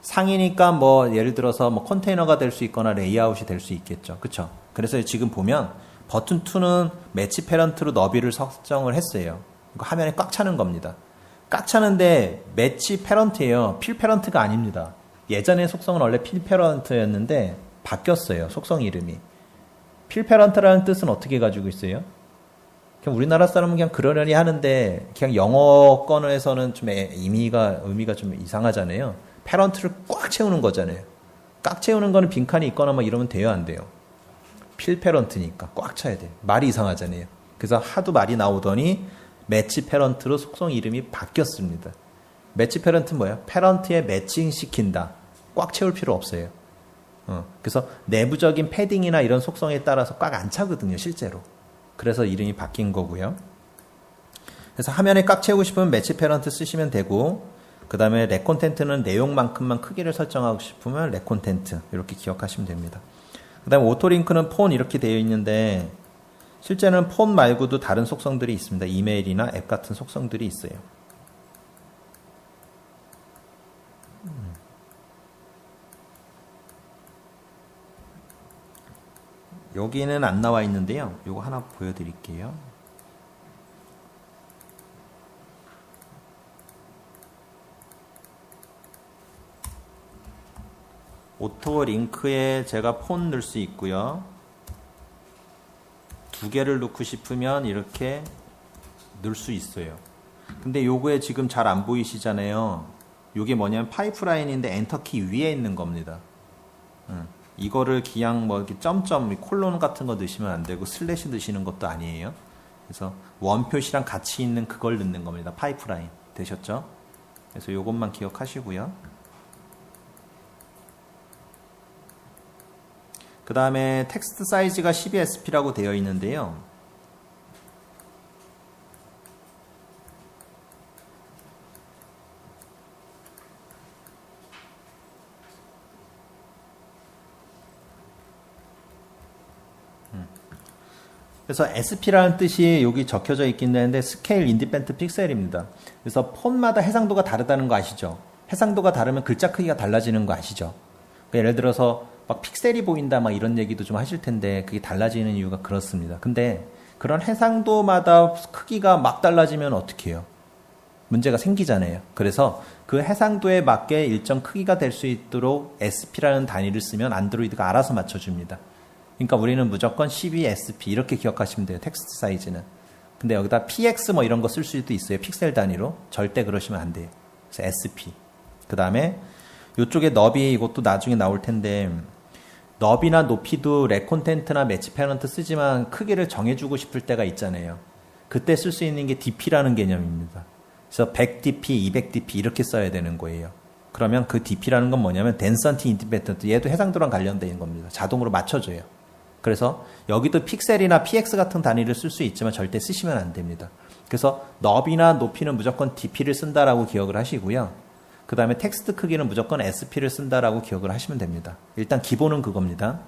상이니까 뭐 예를 들어서 뭐 컨테이너가 될 수 있거나 레이아웃이 될 수 있겠죠. 그쵸? 그래서 지금 보면 버튼 2는 매치 패런트로 너비를 설정을 했어요. 이거 화면에 꽉 차는 겁니다. 꽉 차는데 매치 패런트예요. 필 패런트가 아닙니다. 예전에 속성은 원래 필 패런트였는데 바뀌었어요. 속성 이름이. 필 패런트라는 뜻은 어떻게 가지고 있어요? 그냥 우리나라 사람은 그냥 그러려니 하는데 그냥 영어권에서는 좀 의미가 좀 이상하잖아요. 패런트를 꽉 채우는 거잖아요. 꽉 채우는 거는 빈칸이 있거나 막 이러면 돼요, 안 돼요? 필 패런트니까 꽉 차야 돼요. 말이 이상하잖아요. 그래서 하도 말이 나오더니 매치 패런트로 속성 이름이 바뀌었습니다. 매치 패런트는 뭐예요? 패런트에 매칭 시킨다. 꽉 채울 필요 없어요. 그래서 내부적인 패딩이나 이런 속성에 따라서 꽉 안 차거든요, 실제로. 그래서 이름이 바뀐 거고요. 그래서 화면에 꽉 채우고 싶으면 매치 패런트 쓰시면 되고, 그 다음에 랩 콘텐트는 내용만큼만 크기를 설정하고 싶으면 랩 콘텐트 이렇게 기억하시면 됩니다. 그 다음에 오토링크는 폰 이렇게 되어 있는데 실제는 폰 말고도 다른 속성들이 있습니다. 이메일이나 앱 같은 속성들이 있어요. 여기는 안 나와 있는데요. 요거 하나 보여드릴게요. 오토 링크에 제가 폰 넣을 수 있고요. 두 개를 넣고 싶으면 이렇게 넣을 수 있어요. 근데 요거에 지금 잘 안 보이시잖아요. 요게 뭐냐면 파이프라인인데 엔터키 위에 있는 겁니다. 이거를 그냥 뭐 이렇게 점점 콜론 같은 거 넣으시면 안 되고 슬래시 넣으시는 것도 아니에요. 그래서 원 표시랑 같이 있는 그걸 넣는 겁니다. 파이프라인. 되셨죠? 그래서 요것만 기억하시고요. 그 다음에 텍스트 사이즈가 12SP라고 되어 있는데요. 그래서 SP라는 뜻이 여기 적혀져 있긴 한데 스케일 인디펜트 픽셀입니다. 그래서 폰마다 해상도가 다르다는 거 아시죠? 해상도가 다르면 글자 크기가 달라지는 거 아시죠? 그러니까 예를 들어서 막 픽셀이 보인다 막 이런 얘기도 좀 하실 텐데 그게 달라지는 이유가 그렇습니다. 근데 그런 해상도마다 크기가 막 달라지면 어떻게 해요? 문제가 생기잖아요. 그래서 그 해상도에 맞게 일정 크기가 될 수 있도록 SP라는 단위를 쓰면 안드로이드가 알아서 맞춰줍니다. 그러니까 우리는 무조건 12SP 이렇게 기억하시면 돼요. 텍스트 사이즈는. 근데 여기다 PX 뭐 이런 거 쓸 수도 있어요. 픽셀 단위로. 절대 그러시면 안 돼요. 그래서 SP. 그 다음에 이쪽에 너비 이것도 나중에 나올 텐데 너비나 높이도 렉 콘텐트나 매치 패런트 쓰지만 크기를 정해주고 싶을 때가 있잖아요. 그때 쓸 수 있는 게 DP라는 개념입니다. 그래서 100dp, 200dp 이렇게 써야 되는 거예요. 그러면 그 dp라는 건 뭐냐면 density independent, 얘도 해상도랑 관련된 겁니다. 자동으로 맞춰줘요. 그래서 여기도 픽셀이나 px 같은 단위를 쓸 수 있지만 절대 쓰시면 안 됩니다. 그래서 너비나 높이는 무조건 dp를 쓴다라고 기억을 하시고요. 그 다음에 텍스트 크기는 무조건 SP를 쓴다라고 기억을 하시면 됩니다. 일단 기본은 그겁니다.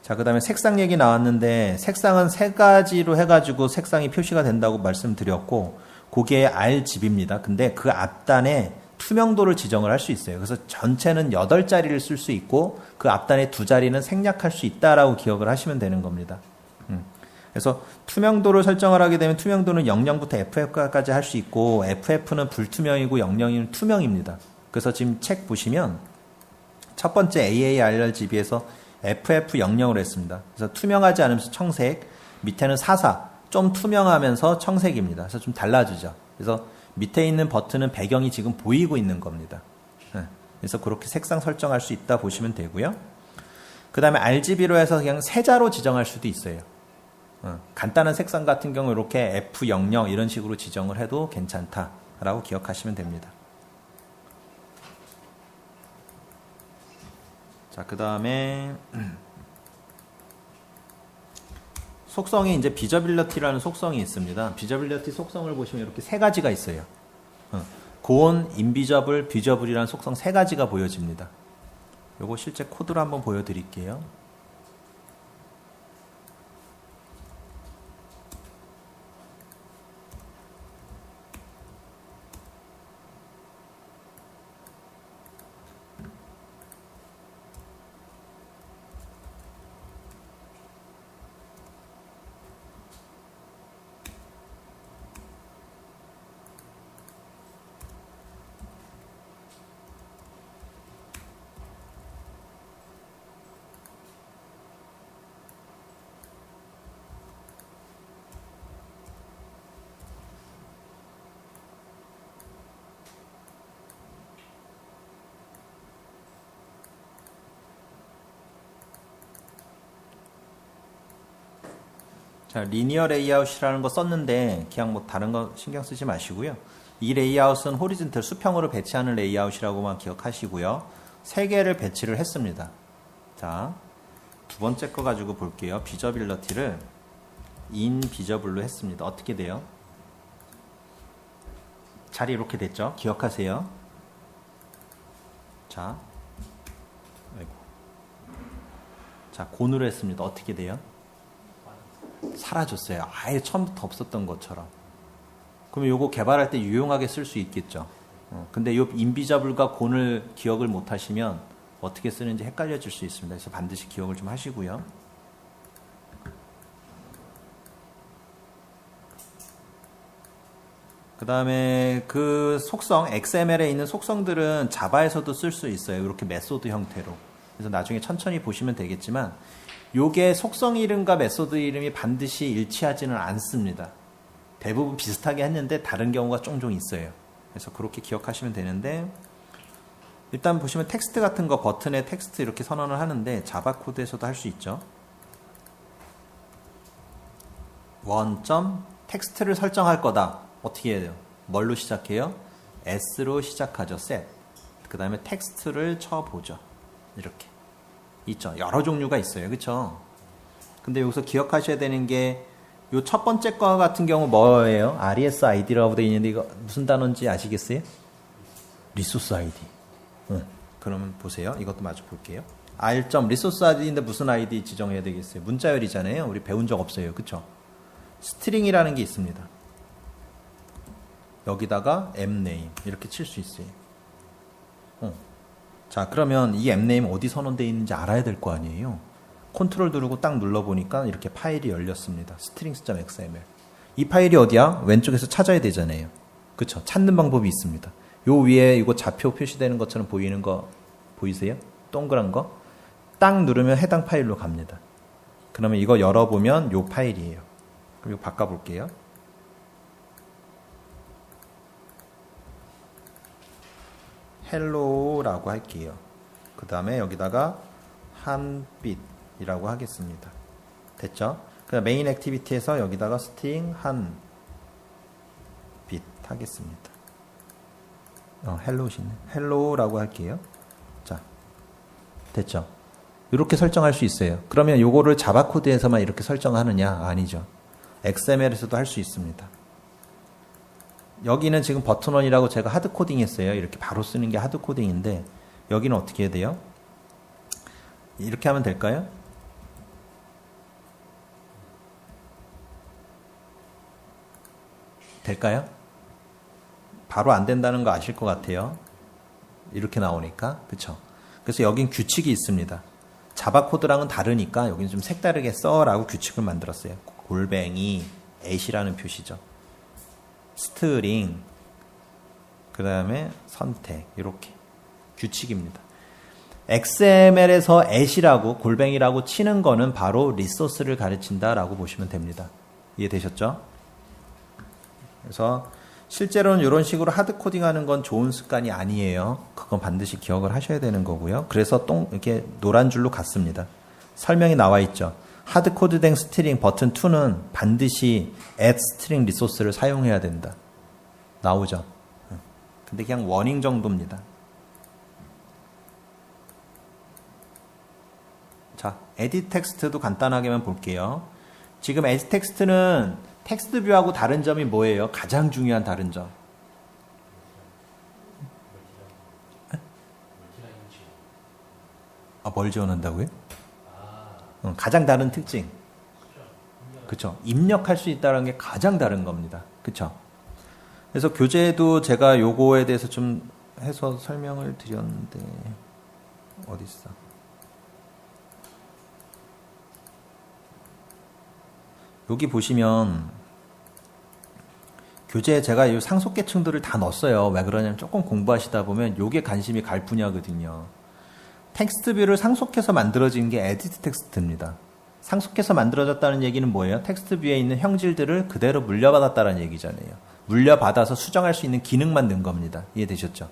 자, 그 다음에 색상 얘기 나왔는데 색상은 3가지로 해가지고 색상이 표시가 된다고 말씀드렸고 그게 RGB입니다. 근데 그 앞단에 투명도를 지정을 할 수 있어요. 그래서 전체는 8자리를 쓸 수 있고 그 앞단에 2자리는 생략할 수 있다라고 기억을 하시면 되는 겁니다. 그래서 투명도를 설정을 하게 되면 투명도는 00부터 FF까지 할 수 있고 FF는 불투명이고 00은 투명입니다. 그래서 지금 책 보시면 첫 번째 AARRGB에서 FF00으로 했습니다. 그래서 투명하지 않으면서 청색, 밑에는 44, 좀 투명하면서 청색입니다. 그래서 좀 달라지죠. 그래서 밑에 있는 버튼은 배경이 지금 보이고 있는 겁니다. 그래서 그렇게 색상 설정할 수 있다 보시면 되고요. 그 다음에 RGB로 해서 그냥 세자로 지정할 수도 있어요. 간단한 색상 같은 경우 이렇게 F00 이런 식으로 지정을 해도 괜찮다라고 기억하시면 됩니다. 자, 그 다음에 속성이 이제 비저빌리티라는 속성이 있습니다. 비저빌리티 속성을 보시면 이렇게 3가지가 있어요. 고온, 인비저블, 비저블이라는 속성 3가지가 보여집니다. 요거 실제 코드로 한번 보여드릴게요. 자, 리니어 레이아웃이라는 거 썼는데 그냥 뭐 다른 거 신경 쓰지 마시고요. 이 레이아웃은 호리즌털 수평으로 배치하는 레이아웃이라고만 기억하시고요. 3개를 배치를 했습니다. 자, 두 번째 거 가지고 볼게요. 비저빌리티를 인비저블로 했습니다. 어떻게 돼요? 자리 이렇게 됐죠? 기억하세요. 자, 아이고. 자, 곤으로 했습니다. 어떻게 돼요? 사라졌어요. 아예 처음부터 없었던 것처럼. 그러면 요거 개발할 때 유용하게 쓸 수 있겠죠. 근데 요 인비저블과 곤을 기억을 못 하시면 어떻게 쓰는지 헷갈려질 수 있습니다. 그래서 반드시 기억을 좀 하시고요. 그 다음에 그 속성, XML에 있는 속성들은 자바에서도 쓸 수 있어요. 이렇게 메소드 형태로. 그래서 나중에 천천히 보시면 되겠지만 요게 속성 이름과 메소드 이름이 반드시 일치하지는 않습니다. 대부분 비슷하게 했는데 다른 경우가 종종 있어요. 그래서 그렇게 기억하시면 되는데 일단 보시면 텍스트 같은 거 버튼에 텍스트 이렇게 선언을 하는데 자바 코드에서도 할 수 있죠. 원점 텍스트를 설정할 거다. 어떻게 해야 돼요? 뭘로 시작해요? S로 시작하죠. set. 그 다음에 텍스트를 쳐보죠. 이렇게. 있죠. 여러 종류가 있어요. 그쵸? 근데 여기서 기억하셔야 되는 게 요 첫 번째 거 같은 경우 뭐예요? RESID라고 되어 있는데 이거 무슨 단어인지 아시겠어요? 리소스 아이디. 그러면 보세요. 이것도 마저 볼게요. R.리소스 아이디인데 무슨 아이디 지정해야 되겠어요? 문자열이잖아요. 우리 배운 적 없어요. 그쵸? 스트링이라는 게 있습니다. 여기다가 mname 이렇게 칠 수 있어요. 자, 그러면 이 mname 어디 선언되어 있는지 알아야 될 거 아니에요. 컨트롤 누르고 딱 눌러보니까 이렇게 파일이 열렸습니다. strings.xml. 이 파일이 어디야? 왼쪽에서 찾아야 되잖아요. 그쵸? 찾는 방법이 있습니다. 요 위에 이거 좌표 표시되는 것처럼 보이는 거 보이세요? 동그란 거? 딱 누르면 해당 파일로 갑니다. 그러면 이거 열어보면 요 파일이에요. 그럼 이거 바꿔볼게요. 헬로우라고 할게요. 그 다음에 여기다가 한빛이라고 하겠습니다. 됐죠? 그럼 메인 액티비티에서 여기다가 스트링 한빛 하겠습니다. 헬로우시네. 헬로우라고 할게요. 자, 됐죠? 이렇게 설정할 수 있어요. 그러면 요거를 자바 코드에서만 이렇게 설정하느냐? 아니죠. XML에서도 할 수 있습니다. 여기는 지금 버튼원이라고 제가 하드 코딩 했어요. 이렇게 바로 쓰는 게 하드 코딩인데 여기는 어떻게 해야 돼요? 이렇게 하면 될까요? 될까요? 바로 안 된다는 거 아실 것 같아요. 이렇게 나오니까. 그쵸? 그래서 여긴 규칙이 있습니다. 자바 코드랑은 다르니까 여기는 좀 색다르게 써라고 규칙을 만들었어요. 골뱅이 at이라는 표시죠. 스트링 그 다음에 선택 이렇게 규칙입니다. XML에서 at이라고 골뱅이라고 치는 거는 바로 리소스를 가르친다 라고 보시면 됩니다. 이해되셨죠? 그래서 실제로는 이런 식으로 하드 코딩하는 건 좋은 습관이 아니에요. 그건 반드시 기억을 하셔야 되는 거고요. 그래서 이렇게 노란 줄로 갔습니다. 설명이 나와 있죠. 하드 코드된 스트링 버튼 2는 반드시 add string 리소스를 사용해야 된다. 나오죠. 근데 그냥 워닝 정도입니다. 자, edit 텍스트도 간단하게만 볼게요. 지금 edit 텍스트는 텍스트 뷰하고 다른 점이 뭐예요? 가장 중요한 다른 점. 뭘 지원한다고요? 가장 다른 특징. 그쵸. 입력할 수 있다는 게 가장 다른 겁니다. 그쵸. 그래서 교재에도 제가 요거에 대해서 좀 해서 설명을 드렸는데, 어딨어? 여기 보시면 교재에 제가 이 상속계층들을 다 넣었어요. 왜 그러냐면 조금 공부하시다 보면 요게 관심이 갈 분야거든요. 텍스트 뷰를 상속해서 만들어진 게 에디트 텍스트입니다. 상속해서 만들어졌다는 얘기는 뭐예요? 텍스트 뷰에 있는 형질들을 그대로 물려받았다는 얘기잖아요. 물려받아서 수정할 수 있는 기능만 넣은 겁니다. 이해되셨죠?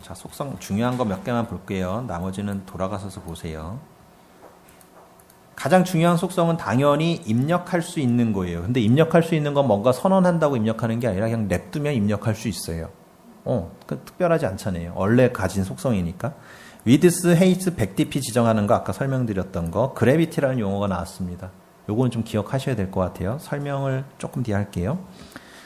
자, 속성 중요한 거 몇 개만 볼게요. 나머지는 돌아가셔서 보세요. 가장 중요한 속성은 당연히 입력할 수 있는 거예요. 근데 입력할 수 있는 건 뭔가 선언한다고 입력하는 게 아니라 그냥 냅두면 입력할 수 있어요. 특별하지 않잖아요. 원래 가진 속성이니까. width, height, backdp 지정하는 거 아까 설명드렸던 거 gravity라는 용어가 나왔습니다. 요거는 좀 기억하셔야 될 것 같아요. 설명을 조금 뒤에 할게요.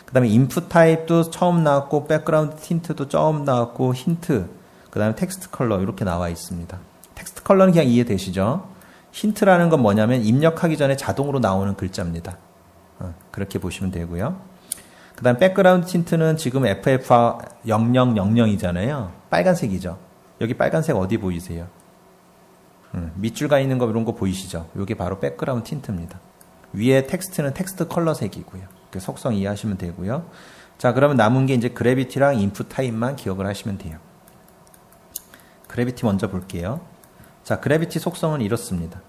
그 다음에 input type도 처음 나왔고 background tint도 처음 나왔고 힌트, 그 다음에 텍스트 컬러 이렇게 나와 있습니다. 텍스트 컬러는 그냥 이해되시죠? 힌트라는 건 뭐냐면 입력하기 전에 자동으로 나오는 글자입니다. 그렇게 보시면 되고요. 그 다음 백그라운드 틴트는 지금 FF0000이잖아요. 빨간색이죠. 여기 빨간색 어디 보이세요? 밑줄 가 있는 거 이런 거 보이시죠? 이게 바로 백그라운드 틴트입니다. 위에 텍스트는 텍스트 컬러색이고요. 속성 이해하시면 되고요. 자, 그러면 남은 게 이제 그래비티랑 인풋 타입만 기억을 하시면 돼요. 그래비티 먼저 볼게요. 자, 그래비티 속성은 이렇습니다.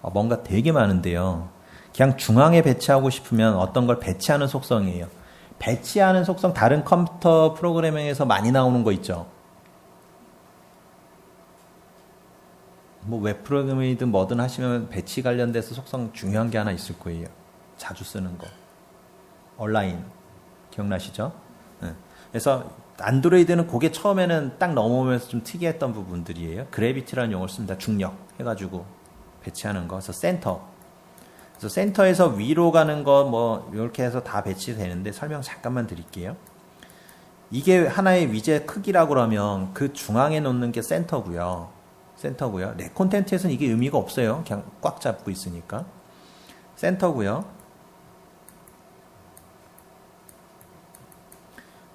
뭔가 되게 많은데요. 그냥 중앙에 배치하고 싶으면 어떤 걸 배치하는 속성이에요. 배치하는 속성 다른 컴퓨터 프로그래밍에서 많이 나오는 거 있죠. 뭐 웹 프로그래밍이든 뭐든 하시면 배치 관련돼서 속성 중요한 게 하나 있을 거예요. 자주 쓰는 거. 온라인. 기억나시죠? 네. 그래서 안드로이드는 그게 처음에는 딱 넘어오면서 좀 특이했던 부분들이에요. 그래비티라는 용어를 씁니다. 중력 해가지고 배치하는 거. 그래서 센터. 그래서 센터에서 위로 가는 거 뭐 이렇게 해서 다 배치되는데 설명 잠깐만 드릴게요. 이게 하나의 위젯 크기라고 그러면 그 중앙에 놓는 게 센터고요. 센터고요. 네, 콘텐츠에서는 이게 의미가 없어요. 그냥 꽉 잡고 있으니까. 센터고요.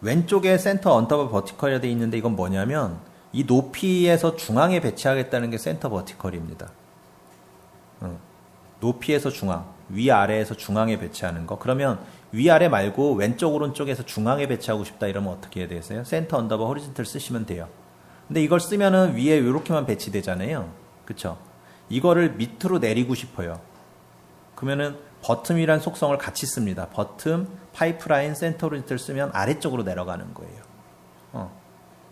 왼쪽에 센터 언더바 버티컬이 되어 있는데 이건 뭐냐면 이 높이에서 중앙에 배치하겠다는 게 센터 버티컬입니다. 높이에서 중앙, 위아래에서 중앙에 배치하는 거. 그러면 위아래 말고 왼쪽 오른쪽에서 중앙에 배치하고 싶다 이러면 어떻게 해야 되겠어요? 센터 언더바 호리즌털 쓰시면 돼요. 근데 이걸 쓰면은 위에 이렇게만 배치되잖아요. 그쵸? 이거를 밑으로 내리고 싶어요. 그러면은 버텀이란 속성을 같이 씁니다. 버텀, 파이프라인, 센터 호리즌털 쓰면 아래쪽으로 내려가는 거예요.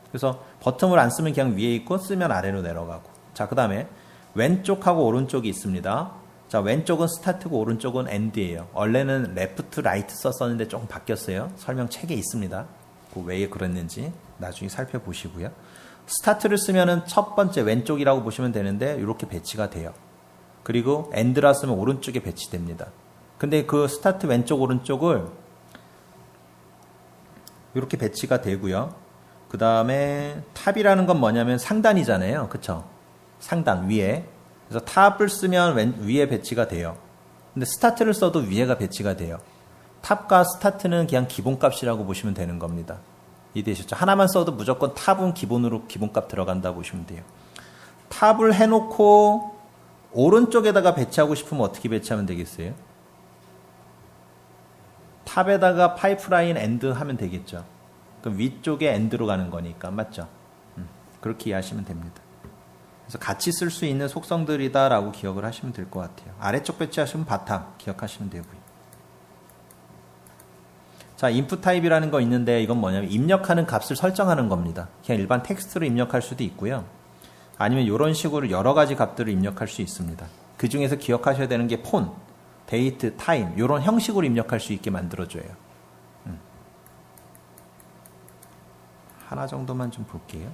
그래서 버텀을 안 쓰면 그냥 위에 있고 쓰면 아래로 내려가고. 자, 그 다음에 왼쪽하고 오른쪽이 있습니다. 자, 왼쪽은 스타트고 오른쪽은 엔드예요. 원래는 레프트, 라이트 썼었는데 조금 바뀌었어요. 설명 책에 있습니다. 그 왜 그랬는지 나중에 살펴보시고요. 스타트를 쓰면은 첫 번째 왼쪽이라고 보시면 되는데 이렇게 배치가 돼요. 그리고 엔드라 쓰면 오른쪽에 배치됩니다. 근데 그 스타트 왼쪽 오른쪽을 이렇게 배치가 되고요. 그 다음에 탑이라는 건 뭐냐면 상단이잖아요. 그쵸? 상단 위에. 그래서 탑을 쓰면 위에 배치가 돼요. 근데 스타트를 써도 위에가 배치가 돼요. 탑과 스타트는 그냥 기본값이라고 보시면 되는 겁니다. 이해되셨죠? 하나만 써도 무조건 탑은 기본으로 기본값 들어간다 보시면 돼요. 탑을 해놓고 오른쪽에다가 배치하고 싶으면 어떻게 배치하면 되겠어요? 탑에다가 파이프라인 엔드 하면 되겠죠. 그럼 위쪽에 엔드로 가는 거니까 맞죠? 그렇게 이해하시면 됩니다. 그래서 같이 쓸 수 있는 속성들이다라고 기억을 하시면 될 것 같아요. 아래쪽 배치하시면 바탕 기억하시면 되고요. 자, 인풋 타입이라는 거 있는데 이건 뭐냐면 입력하는 값을 설정하는 겁니다. 그냥 일반 텍스트로 입력할 수도 있고요. 아니면 이런 식으로 여러 가지 값들을 입력할 수 있습니다. 그 중에서 기억하셔야 되는 게 폰, 데이트, 타임 이런 형식으로 입력할 수 있게 만들어줘요. 하나 정도만 좀 볼게요.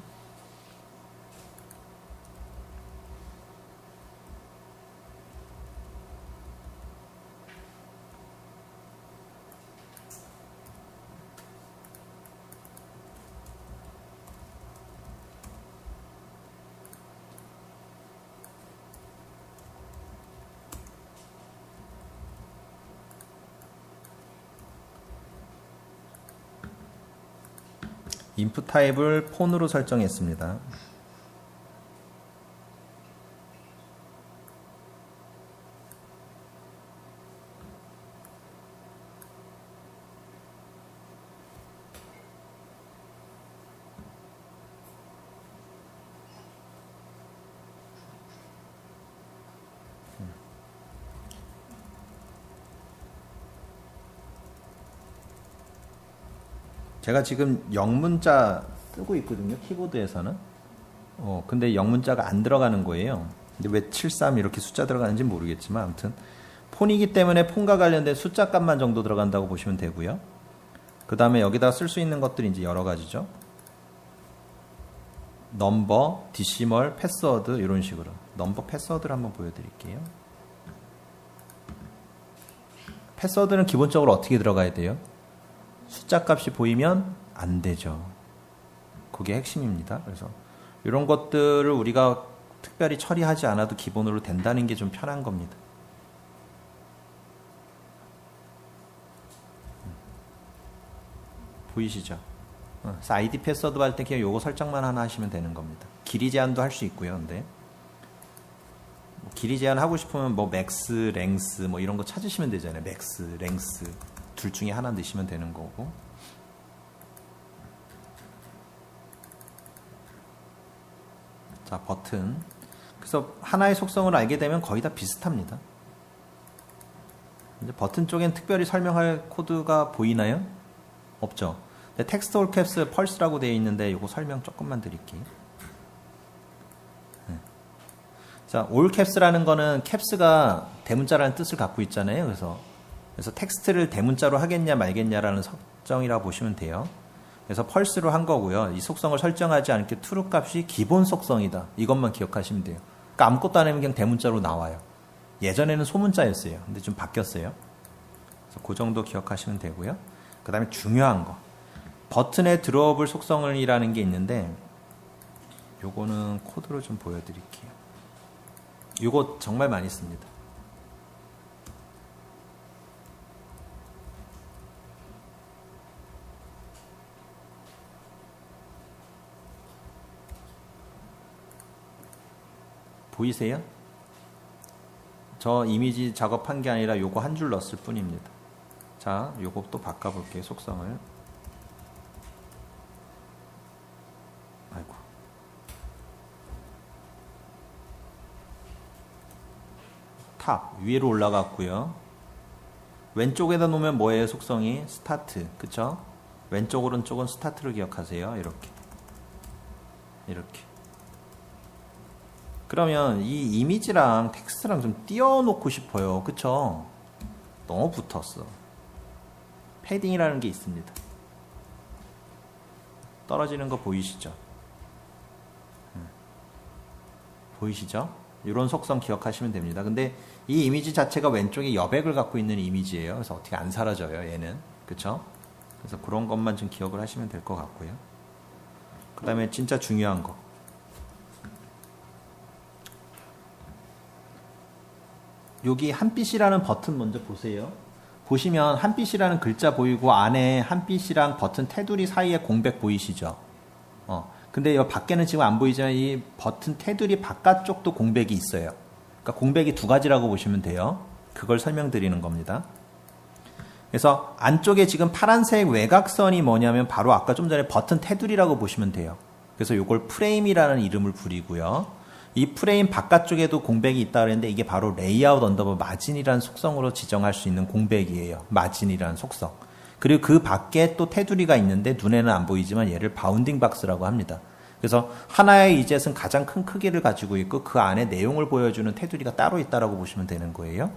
인풋 타입을 폰으로 설정했습니다. 제가 지금 영문자 뜨고 있거든요. 키보드에서는. 근데 영문자가 안 들어가는 거예요. 근데 왜 73 이렇게 숫자 들어가는지 모르겠지만 아무튼 폰이기 때문에 폰과 관련된 숫자 값만 정도 들어간다고 보시면 되고요. 그 다음에 여기다 쓸 수 있는 것들이 이제 여러 가지죠. 넘버, 디시멀, 패스워드 이런 식으로. 넘버 패스워드를 한번 보여드릴게요. 패스워드는 기본적으로 어떻게 들어가야 돼요? 숫자 값이 보이면 안 되죠. 그게 핵심입니다. 그래서 이런 것들을 우리가 특별히 처리하지 않아도 기본으로 된다는 게 좀 편한 겁니다. 보이시죠? 그래서 아이디 패스워드 할 때 그냥 요거 설정만 하나 하시면 되는 겁니다. 길이 제한도 할 수 있고요. 근데 길이 제한 하고 싶으면 뭐 맥스, 랭스 뭐 이런 거 찾으시면 되잖아요. 맥스, 랭스 둘 중에 하나 넣으시면 되는 거고. 자, 버튼. 그래서 하나의 속성을 알게 되면 거의 다 비슷합니다. 이제 버튼 쪽엔 특별히 설명할 코드가 보이나요? 없죠. 근데 텍스트 올 캡스 펄스라고 되어 있는데 이거 설명 조금만 드릴게요. 자, 올 캡스라는 거는 캡스가 대문자라는 뜻을 갖고 있잖아요. 그래서 텍스트를 대문자로 하겠냐 말겠냐라는 설정이라고 보시면 돼요. 그래서 펄스로 한 거고요. 이 속성을 설정하지 않게 true 값이 기본 속성이다. 이것만 기억하시면 돼요. 그러니까 아무것도 안 하면 그냥 대문자로 나와요. 예전에는 소문자였어요. 근데 좀 바뀌었어요. 그래서 그 정도 기억하시면 되고요. 그 다음에 중요한 거. 버튼의 드로어블 속성이라는 게 있는데 요거는 코드로 좀 보여드릴게요. 요거 정말 많이 씁니다. 보이세요? 저 이미지 작업한 게 아니라 요거 한 줄 넣었을 뿐입니다. 자, 요거 또 바꿔볼게요. 속성을. 아이고. 탑 위로 올라갔고요. 왼쪽에다 놓으면 뭐예요? 속성이 스타트. 그쵸? 왼쪽 오른쪽은 스타트를 기억하세요. 이렇게 그러면 이 이미지랑 텍스트랑 좀 띄워놓고 싶어요. 그쵸? 너무 붙었어. 패딩이라는 게 있습니다. 떨어지는 거 보이시죠? 보이시죠? 이런 속성 기억하시면 됩니다. 근데 이 이미지 자체가 왼쪽에 여백을 갖고 있는 이미지예요. 그래서 어떻게 안 사라져요, 얘는. 그쵸? 그래서 그런 것만 좀 기억을 하시면 될 것 같고요. 그 다음에 진짜 중요한 거. 여기 한빛이라는 버튼 먼저 보세요. 보시면 한빛이라는 글자 보이고 안에 한빛이랑 버튼 테두리 사이에 공백 보이시죠? 근데 이 밖에는 지금 안 보이지만 이 버튼 테두리 바깥쪽도 공백이 있어요. 그러니까 공백이 두 가지라고 보시면 돼요. 그걸 설명드리는 겁니다. 그래서 안쪽에 지금 파란색 외곽선이 뭐냐면 바로 아까 좀 전에 버튼 테두리라고 보시면 돼요. 그래서 이걸 프레임이라는 이름을 부리고요. 이 프레임 바깥쪽에도 공백이 있다 그랬는데 이게 바로 레이아웃 언더바 마진이라는 속성으로 지정할 수 있는 공백이에요. 마진이라는 속성. 그리고 그 밖에 또 테두리가 있는데 눈에는 안 보이지만 얘를 바운딩 박스라고 합니다. 그래서 하나의 이젯은 가장 큰 크기를 가지고 있고 그 안에 내용을 보여주는 테두리가 따로 있다라고 보시면 되는 거예요.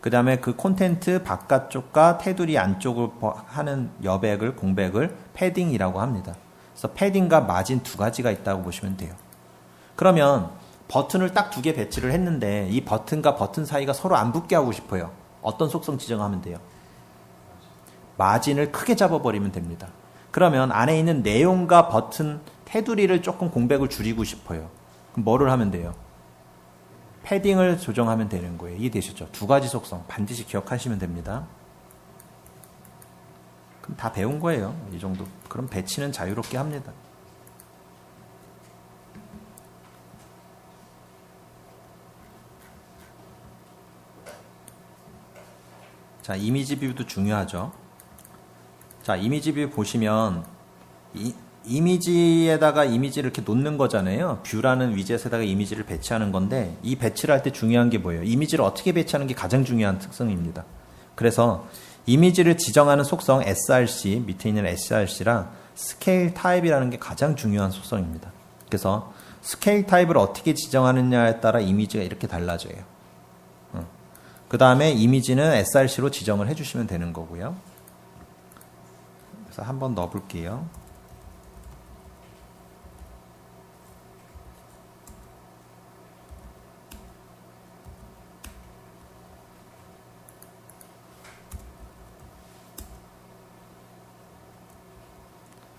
그 다음에 그 콘텐트 바깥쪽과 테두리 안쪽을 하는 여백을 공백을 패딩이라고 합니다. 그래서 패딩과 마진 두 가지가 있다고 보시면 돼요. 그러면 버튼을 딱 두 개 배치를 했는데 이 버튼과 버튼 사이가 서로 안 붙게 하고 싶어요. 어떤 속성 지정하면 돼요? 마진을 크게 잡아버리면 됩니다. 그러면 안에 있는 내용과 버튼 테두리를 조금 공백을 줄이고 싶어요. 그럼 뭐를 하면 돼요? 패딩을 조정하면 되는 거예요. 이해되셨죠? 두 가지 속성 반드시 기억하시면 됩니다. 그럼 다 배운 거예요. 이 정도. 그럼 배치는 자유롭게 합니다. 자, 이미지 뷰도 중요하죠. 자, 이미지 뷰 보시면 이미지에다가 이미지를 이렇게 놓는 거잖아요. 뷰라는 위젯에다가 이미지를 배치하는 건데 이 배치를 할 때 중요한 게 뭐예요? 이미지를 어떻게 배치하는 게 가장 중요한 특성입니다. 그래서 이미지를 지정하는 속성 src, 밑에 있는 src랑 스케일 타입이라는 게 가장 중요한 속성입니다. 그래서 스케일 타입을 어떻게 지정하느냐에 따라 이미지가 이렇게 달라져요. 그 다음에 이미지는 src로 지정을 해주시면 되는 거고요. 그래서 한번 넣어볼게요.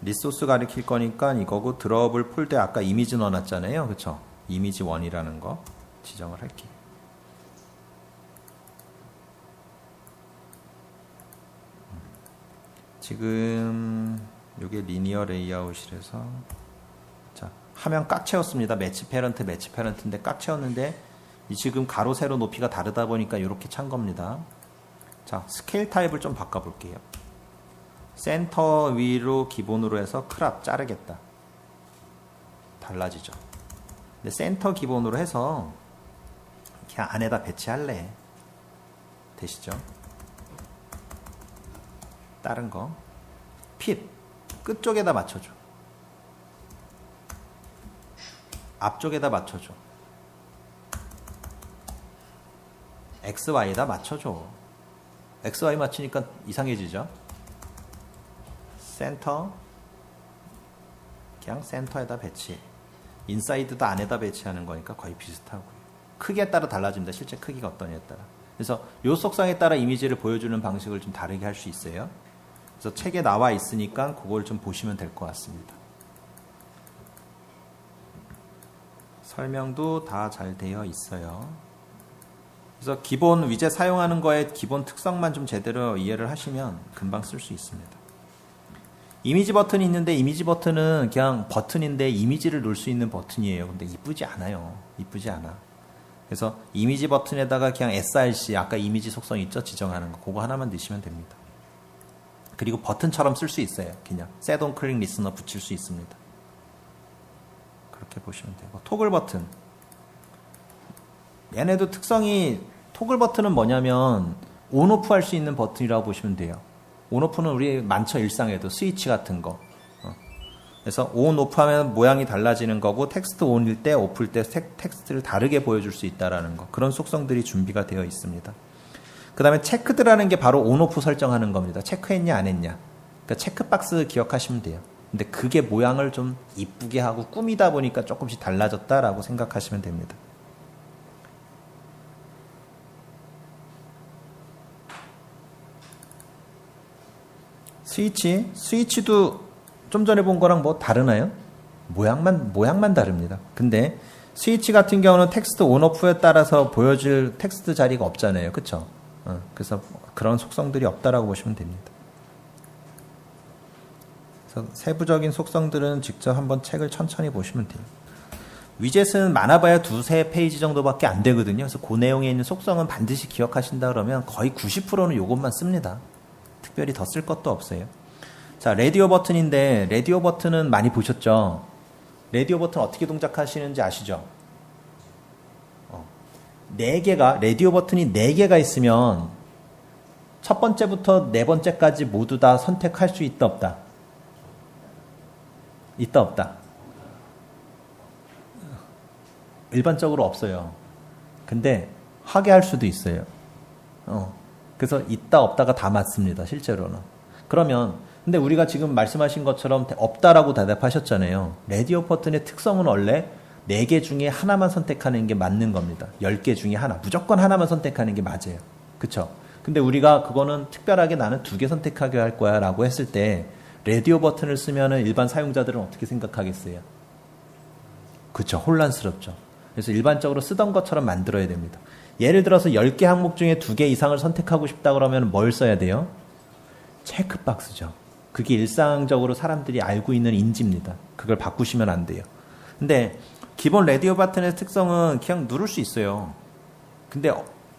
리소스 가리킬 거니까 이거고 드러블 폴더에 아까 이미지 넣어놨잖아요. 그쵸? 이미지 1이라는 거 지정을 할게요. 지금 이게 리니어 레이아웃이라서 자, 화면 꽉 채웠습니다. 매치 페런트인데 꽉 채웠는데 지금 가로 세로 높이가 다르다 보니까 이렇게 찬 겁니다. 자, 스케일 타입을 좀 바꿔볼게요. 센터 위로 기본으로 해서 크랍 자르겠다. 달라지죠. 근데 센터 기본으로 해서 그냥 안에다 배치할래. 되시죠? 다른 거 핏 끝쪽에다 맞춰줘. 앞쪽에다 맞춰줘. XY에다 맞춰줘. XY 맞추니까 이상해지죠? 센터 그냥 센터에다 배치. 인사이드도 안에다 배치하는 거니까 거의 비슷하고요. 크기에 따라 달라집니다. 실제 크기가 어떠냐에 따라. 그래서 요 속성에 따라 이미지를 보여주는 방식을 좀 다르게 할 수 있어요. 그래서 책에 나와 있으니까 그걸 좀 보시면 될 것 같습니다. 설명도 다 잘 되어 있어요. 그래서 기본 위젯 사용하는 거에 기본 특성만 좀 제대로 이해를 하시면 금방 쓸 수 있습니다. 이미지 버튼이 있는데 이미지 버튼은 그냥 버튼인데 이미지를 놓을 수 있는 버튼이에요. 근데 이쁘지 않아요. 이쁘지 않아. 그래서 이미지 버튼에다가 그냥 src, 아까 이미지 속성 있죠? 지정하는 거. 그거 하나만 넣으시면 됩니다. 그리고 버튼처럼 쓸 수 있어요. 그냥 set on click listener 붙일 수 있습니다. 그렇게 보시면 되고. 토글 버튼. 얘네도 특성이, 토글 버튼은 뭐냐면 온 오프 할 수 있는 버튼이라고 보시면 돼요. 온 오프는 우리 많죠, 일상에도. 스위치 같은 거. 그래서 온 오프 하면 모양이 달라지는 거고, 텍스트 온일 때, 오프일 때 텍스트를 다르게 보여줄 수 있다라는 거. 그런 속성들이 준비가 되어 있습니다. 그 다음에 체크드라는 게 바로 온 오프 설정하는 겁니다. 체크했냐 안 했냐. 그러니까 체크박스 기억하시면 돼요. 근데 그게 모양을 좀 이쁘게 하고 꾸미다 보니까 조금씩 달라졌다라고 생각하시면 됩니다. 스위치도 좀 전에 본 거랑 뭐 다르나요? 모양만 다릅니다. 근데 스위치 같은 경우는 텍스트 온오프에 따라서 보여줄 텍스트 자리가 없잖아요. 그쵸? 그래서 그런 속성들이 없다라고 보시면 됩니다. 그래서 세부적인 속성들은 직접 한번 책을 천천히 보시면 돼요. 위젯은 많아봐야 두세 페이지 정도밖에 안 되거든요. 그래서 그 내용에 있는 속성은 반드시 기억하신다 그러면 거의 90%는 이것만 씁니다. 특별히 더 쓸 것도 없어요. 자, 라디오 버튼인데, 라디오 버튼은 많이 보셨죠? 라디오 버튼 어떻게 동작하시는지 아시죠? 4개가, 라디오 버튼이 4개가 있으면 첫 번째부터 네 번째까지 모두 다 선택할 수 있다 없다? 있다 없다? 일반적으로 없어요. 근데 하게 할 수도 있어요. 그래서 있다 없다가 다 맞습니다. 실제로는. 그러면 근데 우리가 지금 말씀하신 것처럼 없다라고 대답하셨잖아요. 라디오 버튼의 특성은 원래 4개 중에 하나만 선택하는 게 맞는 겁니다. 10개 중에 하나. 무조건 하나만 선택하는 게 맞아요. 그쵸? 근데 우리가 그거는 특별하게 나는 2개 선택하게 할 거야 라고 했을 때 라디오 버튼을 쓰면은 일반 사용자들은 어떻게 생각하겠어요? 그쵸? 혼란스럽죠. 그래서 일반적으로 쓰던 것처럼 만들어야 됩니다. 예를 들어서 10개 항목 중에 2개 이상을 선택하고 싶다 그러면 뭘 써야 돼요? 체크박스죠. 그게 일상적으로 사람들이 알고 있는 인지입니다. 그걸 바꾸시면 안 돼요. 근데 기본 라디오 버튼의 특성은 그냥 누를 수 있어요. 근데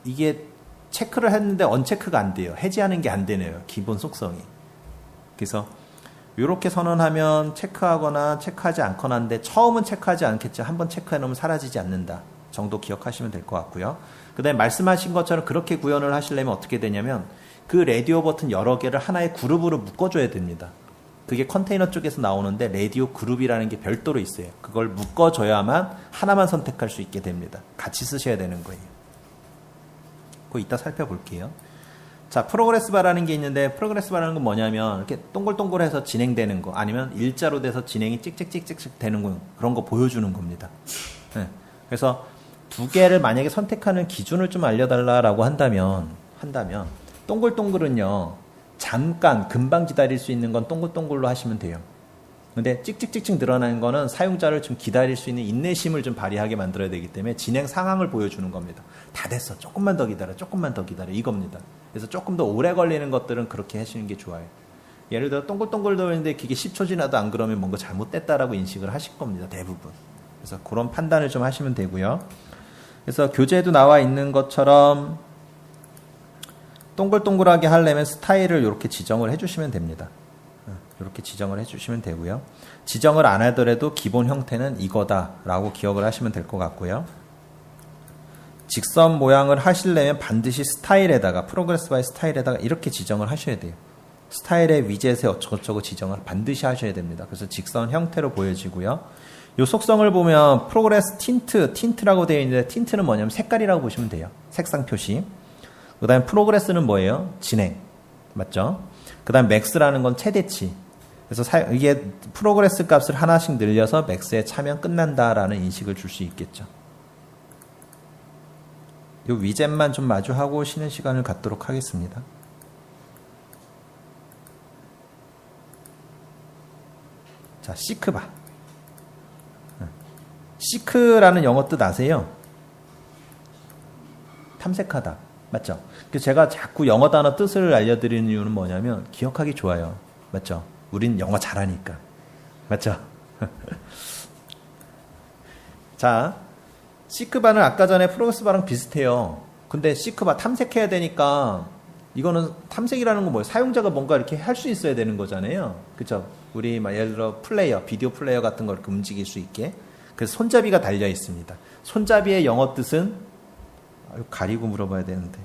이게 체크를 했는데 언체크가 안 돼요. 해제하는 게 안 되네요. 기본 속성이. 그래서 이렇게 선언하면 체크하거나 체크하지 않거나 하는데 처음은 체크하지 않겠죠. 한번 체크해 놓으면 사라지지 않는다 정도 기억하시면 될 것 같고요. 그 다음에 말씀하신 것처럼 그렇게 구현을 하시려면 어떻게 되냐면 그 라디오 버튼 여러 개를 하나의 그룹으로 묶어줘야 됩니다. 그게 컨테이너 쪽에서 나오는데 라디오 그룹이라는 게 별도로 있어요. 그걸 묶어줘야만 하나만 선택할 수 있게 됩니다. 같이 쓰셔야 되는 거예요. 그거 이따 살펴볼게요. 자, 프로그레스 바라는 게 있는데 프로그레스 바라는 건 뭐냐면 이렇게 동글동글해서 진행되는 거 아니면 일자로 돼서 진행이 찍찍찍찍 되는 거 그런 거 보여주는 겁니다. 네. 그래서 2개를 만약에 선택하는 기준을 좀 알려달라고 한다면 동글동글은요 잠깐 금방 기다릴 수 있는 건 동글동글로 하시면 돼요. 근데 찍찍찍찍 늘어나는 거는 사용자를 좀 기다릴 수 있는 인내심을 좀 발휘하게 만들어야 되기 때문에 진행 상황을 보여주는 겁니다. 다 됐어. 조금만 더 기다려. 이겁니다. 그래서 조금 더 오래 걸리는 것들은 그렇게 하시는 게 좋아요. 예를 들어 동글동글 돌리는데 기계 10초 지나도 안 그러면 뭔가 잘못됐다라고 인식을 하실 겁니다. 대부분. 그래서 그런 판단을 좀 하시면 되고요. 그래서 교재에도 나와 있는 것처럼 동글동글하게 하려면 스타일을 이렇게 지정을 해주시면 됩니다. 이렇게 지정을 해주시면 되고요. 지정을 안 하더라도 기본 형태는 이거다라고 기억을 하시면 될 것 같고요. 직선 모양을 하시려면 반드시 스타일에다가 프로그레스 바이 스타일에다가 이렇게 지정을 하셔야 돼요. 스타일의 위젯에 어쩌고저쩌고 지정을 반드시 하셔야 됩니다. 그래서 직선 형태로 보여지고요. 이 속성을 보면 프로그레스 틴트라고 되어 있는데 틴트는 뭐냐면 색깔이라고 보시면 돼요. 색상 표시. 그 다음에 프로그레스는 뭐예요? 진행. 맞죠? 그 다음에 맥스라는 건 최대치. 그래서 이게 프로그레스 값을 하나씩 늘려서 맥스에 차면 끝난다라는 인식을 줄 수 있겠죠. 이 위젯만 좀 마주하고 쉬는 시간을 갖도록 하겠습니다. 자, 시크바. 시크라는 영어 뜻 아세요? 탐색하다. 맞죠? 그래서 제가 자꾸 영어 단어 뜻을 알려드리는 이유는 뭐냐면 기억하기 좋아요. 맞죠? 우린 영어 잘하니까. 맞죠? 자, 시크바는 아까 전에 프로그레스바랑 비슷해요. 근데 시크바 탐색해야 되니까 이거는 탐색이라는 건 뭐예요? 사용자가 뭔가 이렇게 할 수 있어야 되는 거잖아요. 그쵸? 우리 막 예를 들어 플레이어, 비디오 플레이어 같은 걸 이렇게 움직일 수 있게. 그래서 손잡이가 달려 있습니다. 손잡이의 영어 뜻은 가리고 물어봐야 되는데.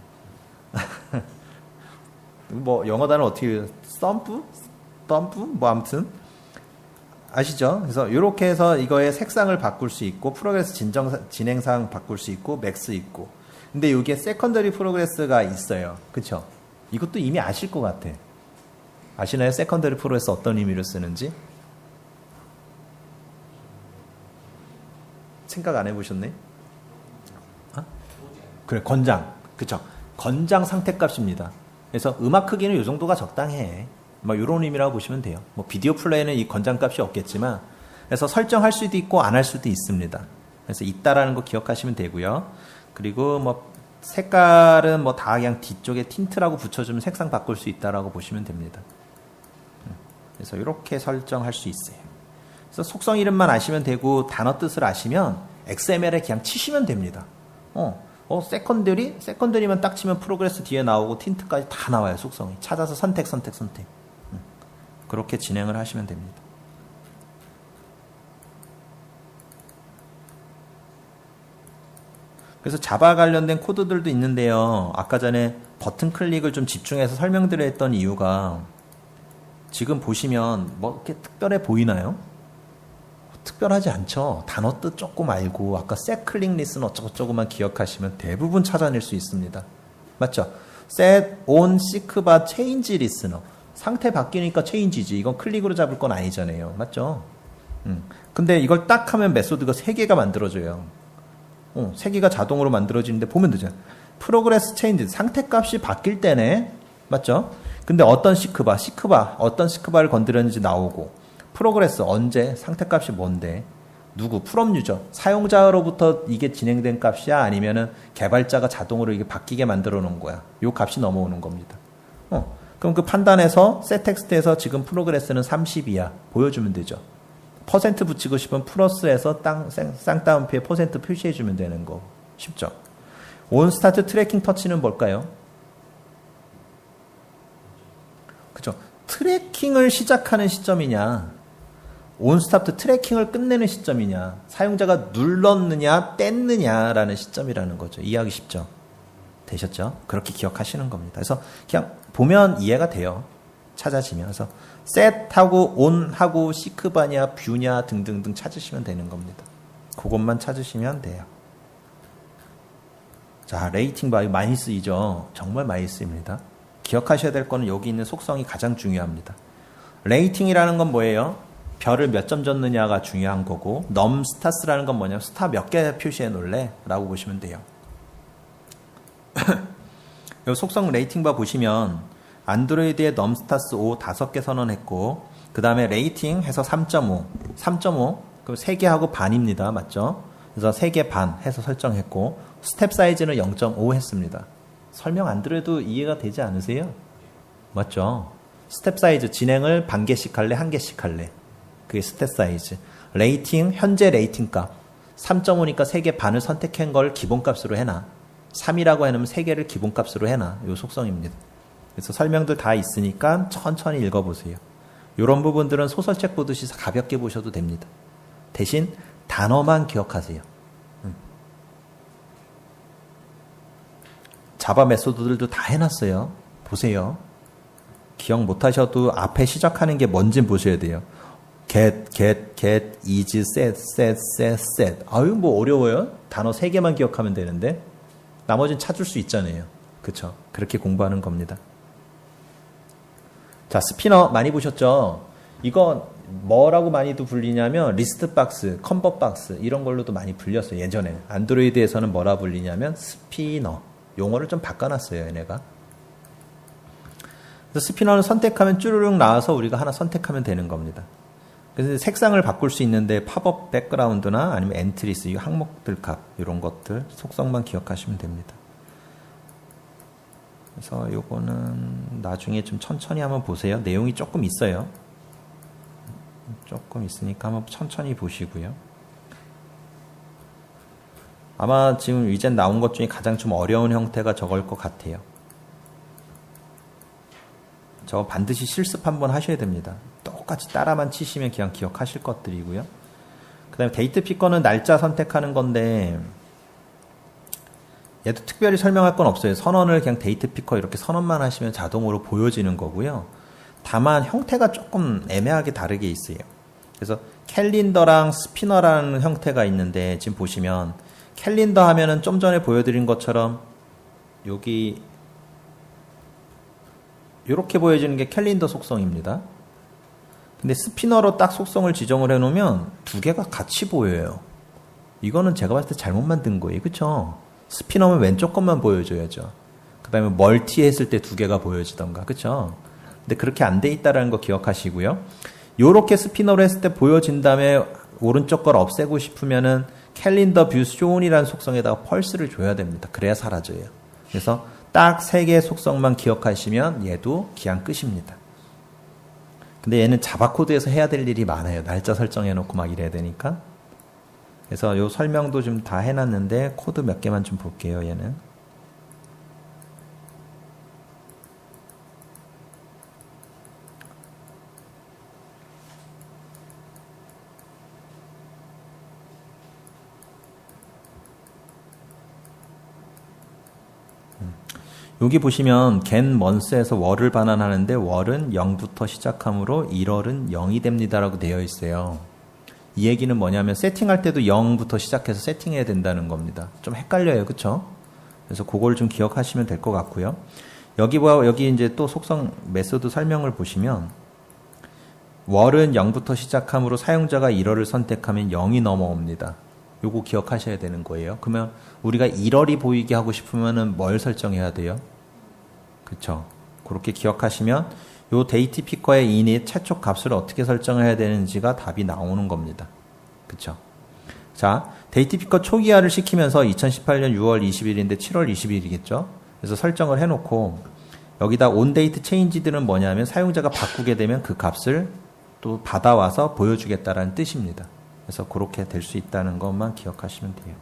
뭐 영어 단어 어떻게 썸프? 뭐 아무튼 아시죠? 그래서 이렇게 해서 이거의 색상을 바꿀 수 있고 프로그레스 진행사항 바꿀 수 있고 맥스 있고. 근데 이게 세컨더리 프로그레스가 있어요. 그쵸? 이것도 이미 아실 것 같아. 아시나요? 세컨더리 프로그레스 어떤 의미로 쓰는지? 생각 안 해보셨네? 어? 그래, 건장. 그쵸? 건장 상태값입니다. 그래서 음악 크기는 이 정도가 적당해. 뭐 이런 의미라고 보시면 돼요. 뭐 비디오 플레이는 이 건장값이 없겠지만, 그래서 설정할 수도 있고 안 할 수도 있습니다. 그래서 있다라는 거 기억하시면 되고요. 그리고 뭐 색깔은 뭐 다 그냥 뒤쪽에 틴트라고 붙여주면 색상 바꿀 수 있다라고 보시면 됩니다. 그래서 이렇게 설정할 수 있어요. 그래서 속성 이름만 아시면 되고 단어 뜻을 아시면 XML에 그냥 치시면 됩니다. 세컨더리만 딱 치면 프로그레스 뒤에 나오고 틴트까지 다 나와요. 속성이. 찾아서 선택. 그렇게 진행을 하시면 됩니다. 그래서 자바 관련된 코드들도 있는데요. 아까 전에 버튼 클릭을 좀 집중해서 설명드렸던 이유가 지금 보시면 뭐 이렇게 특별해 보이나요? 특별하지 않죠. 단어 뜻 조금 알고 아까 set click list는 어쩌고저쩌고만 기억하시면 대부분 찾아낼 수 있습니다. 맞죠? set on seek bar change listener. 상태 바뀌니까 change지. 이건 클릭으로 잡을 건 아니잖아요. 맞죠? 근데 이걸 딱 하면 메소드가 3개가 만들어져요. 3개가 자동으로 만들어지는데 보면 되죠. 프로그레스 체인지 상태값이 바뀔 때네. 맞죠? 근데 어떤 시크바 어떤 시크바를 건드렸는지 나오고 프로그레스 언제 상태값이 뭔데 누구 프롬 유저 사용자로부터 이게 진행된 값이야 아니면은 개발자가 자동으로 이게 바뀌게 만들어 놓은 거야. 요 값이 넘어오는 겁니다. 그럼 그 판단해서 set 텍스트에서 지금 프로그레스는 30이야 보여주면 되죠. 퍼센트 붙이고 싶으면 플러스에서 쌍따옴표에 퍼센트 표시해주면 되는 거. 쉽죠? 온 스타트 트래킹 터치는 뭘까요? 그죠? 트래킹을 시작하는 시점이냐, 온 스타트 트래킹을 끝내는 시점이냐, 사용자가 눌렀느냐, 뗐느냐라는 시점이라는 거죠. 이해하기 쉽죠? 되셨죠? 그렇게 기억하시는 겁니다. 그래서 그냥 보면 이해가 돼요. 찾아지면서 set하고 on하고 시크바냐 뷰냐 등등등 찾으시면 되는 겁니다. 그것만 찾으시면 돼요. 자, 레이팅 바 많이 쓰이죠. 정말 많이 쓰입니다. 기억하셔야 될 거는 여기 있는 속성이 가장 중요합니다. 레이팅이라는 건 뭐예요? 별을 몇 점 줬느냐가 중요한 거고 num stars라는 건 뭐냐면 스타 몇 개 표시해 놓을래? 라고 보시면 돼요. 이 속성 레이팅 바 보시면 안드로이드에 넘스타스 5 5개 선언했고 그 다음에 레이팅 해서 3.5 그럼 3개 하고 반입니다. 맞죠? 그래서 3개 반 해서 설정했고 스텝 사이즈는 0.5 했습니다. 설명 안 들어도 이해가 되지 않으세요? 맞죠? 스텝 사이즈 진행을 반 개씩 할래? 한 개씩 할래? 그게 스텝 사이즈. 레이팅 현재 레이팅 값 3.5니까 3개 반을 선택한 걸 기본값으로 해놔. 3이라고 해놓으면 3개를 기본값으로 해놔. 이 속성입니다. 그래서 설명들 다 있으니까 천천히 읽어보세요. 이런 부분들은 소설책 보듯이 가볍게 보셔도 됩니다. 대신 단어만 기억하세요. 자바 메소드들도 다 해놨어요. 보세요. 기억 못하셔도 앞에 시작하는 게 뭔지 보셔야 돼요. get, is, set. 아유, 뭐 어려워요? 단어 3개만 기억하면 되는데 나머지는 찾을 수 있잖아요. 그쵸? 그렇게 공부하는 겁니다. 자, 스피너 많이 보셨죠? 이거 뭐라고 많이도 불리냐면 리스트 박스, 컨버 박스 이런 걸로도 많이 불렸어요. 예전에 안드로이드에서는 뭐라 불리냐면 스피너. 용어를 좀 바꿔놨어요. 얘네가. 그래서 스피너는 선택하면 쭈르륵 나와서 우리가 하나 선택하면 되는 겁니다. 그래서 색상을 바꿀 수 있는데 팝업 백그라운드나 아니면 엔트리스, 이 항목들 값 이런 것들 속성만 기억하시면 됩니다. 그래서 요거는 나중에 좀 천천히 한번 보세요. 내용이 조금 있어요. 조금 있으니까 한번 천천히 보시고요. 아마 지금 이제 나온 것 중에 가장 좀 어려운 형태가 저걸 것 같아요. 저 반드시 실습 한번 하셔야 됩니다. 똑같이 따라만 치시면 그냥 기억하실 것들이고요. 그 다음에 데이트 피커는 날짜 선택하는 건데 얘도 특별히 설명할 건 없어요. 선언을 그냥 데이트 피커 이렇게 선언만 하시면 자동으로 보여지는 거고요. 다만 형태가 조금 애매하게 다르게 있어요. 그래서 캘린더랑 스피너라는 형태가 있는데 지금 보시면 캘린더 하면은 좀 전에 보여드린 것처럼 여기 이렇게 보여지는 게 캘린더 속성입니다. 근데 스피너로 딱 속성을 지정을 해놓으면 두 개가 같이 보여요. 이거는 제가 봤을 때 잘못 만든 거예요. 그쵸? 스피너면 왼쪽 것만 보여줘야죠. 그 다음에 멀티 했을 때 두 개가 보여지던가. 그쵸? 근데 그렇게 안 돼 있다는 거 기억하시고요. 요렇게 스피너로 했을 때 보여진 다음에 오른쪽 걸 없애고 싶으면은 캘린더 뷰 쇼온이라는 속성에다가 펄스를 줘야 됩니다. 그래야 사라져요. 그래서 딱 세 개의 속성만 기억하시면 얘도 기한 끝입니다. 근데 얘는 자바 코드에서 해야 될 일이 많아요. 날짜 설정해놓고 막 이래야 되니까. 그래서 요 설명도 좀 다 해놨는데 코드 몇 개만 좀 볼게요. 얘는. 여기 보시면 get months에서 월을 반환하는데 월은 0부터 시작하므로 1월은 0이 됩니다 라고 되어 있어요. 이 얘기는 뭐냐면 세팅할 때도 0부터 시작해서 세팅해야 된다는 겁니다. 좀 헷갈려요. 그쵸? 그래서 그걸 좀 기억하시면 될 것 같고요. 여기 이제 또 속성 메소드 설명을 보시면 월은 0부터 시작하므로 사용자가 1월을 선택하면 0이 넘어옵니다. 요거 기억하셔야 되는 거예요. 그러면 우리가 1월이 보이게 하고 싶으면은 뭘 설정해야 돼요? 그쵸? 그렇게 기억하시면 요 데이트 피커의 init 최초 값을 어떻게 설정해야 되는지가 답이 나오는 겁니다. 그쵸? 자, 데이트 피커 초기화를 시키면서 2018년 6월 20일인데 7월 20일이겠죠? 그래서 설정을 해놓고 여기다 onDate change들은 뭐냐면 사용자가 바꾸게 되면 그 값을 또 받아와서 보여주겠다라는 뜻입니다. 그래서 그렇게 될 수 있다는 것만 기억하시면 돼요.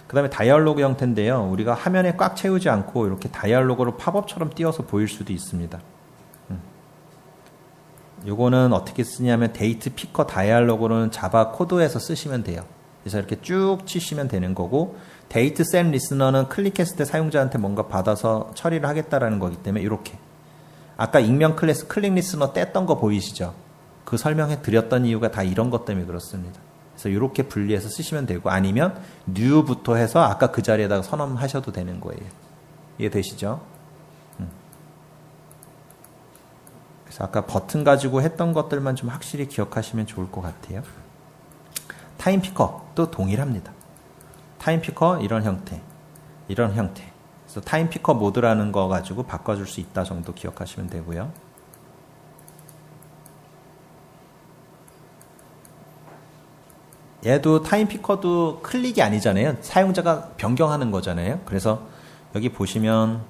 그 다음에 다이얼로그 형태인데요. 우리가 화면에 꽉 채우지 않고 이렇게 다이얼로그로 팝업처럼 띄워서 보일 수도 있습니다. 요거는 어떻게 쓰냐면 데이트 피커 다이얼로그는 자바 코드에서 쓰시면 돼요. 그래서 이렇게 쭉 치시면 되는 거고 데이트 셋 리스너는 클릭했을 때 사용자한테 뭔가 받아서 처리를 하겠다라는 거기 때문에 이렇게 아까 익명 클래스 클릭 리스너 뗐던 거 보이시죠? 그 설명해 드렸던 이유가 다 이런 것 때문에 그렇습니다. 그래서 이렇게 분리해서 쓰시면 되고 아니면 new부터 해서 아까 그 자리에다가 선언하셔도 되는 거예요. 이해되시죠? 그래서 아까 버튼 가지고 했던 것들만 좀 확실히 기억하시면 좋을 것 같아요. 타임 피커도 동일합니다. 타임 피커 이런 형태, 이런 형태. 그래서 타임 피커 모드라는 거 가지고 바꿔줄 수 있다 정도 기억하시면 되고요. 얘도 타임 피커도 클릭이 아니잖아요. 사용자가 변경하는 거잖아요. 그래서 여기 보시면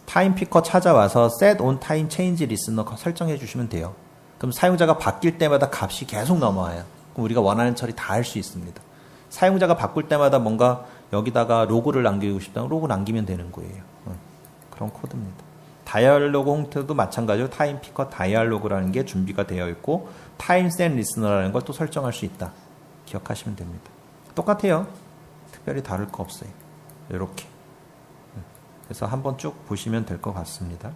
타임 피커 찾아와서 set on time change listener 설정해 주시면 돼요. 그럼 사용자가 바뀔 때마다 값이 계속 넘어와요. 그럼 우리가 원하는 처리 다 할 수 있습니다. 사용자가 바꿀 때마다 뭔가 여기다가 로그를 남기고 싶다면 로그 남기면 되는 거예요. 그런 코드입니다. 다이얼로그 형태도 마찬가지로 타임 피커 다이얼로그라는 게 준비가 되어 있고 타임 셋 리스너라는 걸 또 설정할 수 있다. 기억하시면 됩니다. 똑같아요. 특별히 다를 거 없어요. 이렇게. 그래서 한번 쭉 보시면 될 것 같습니다.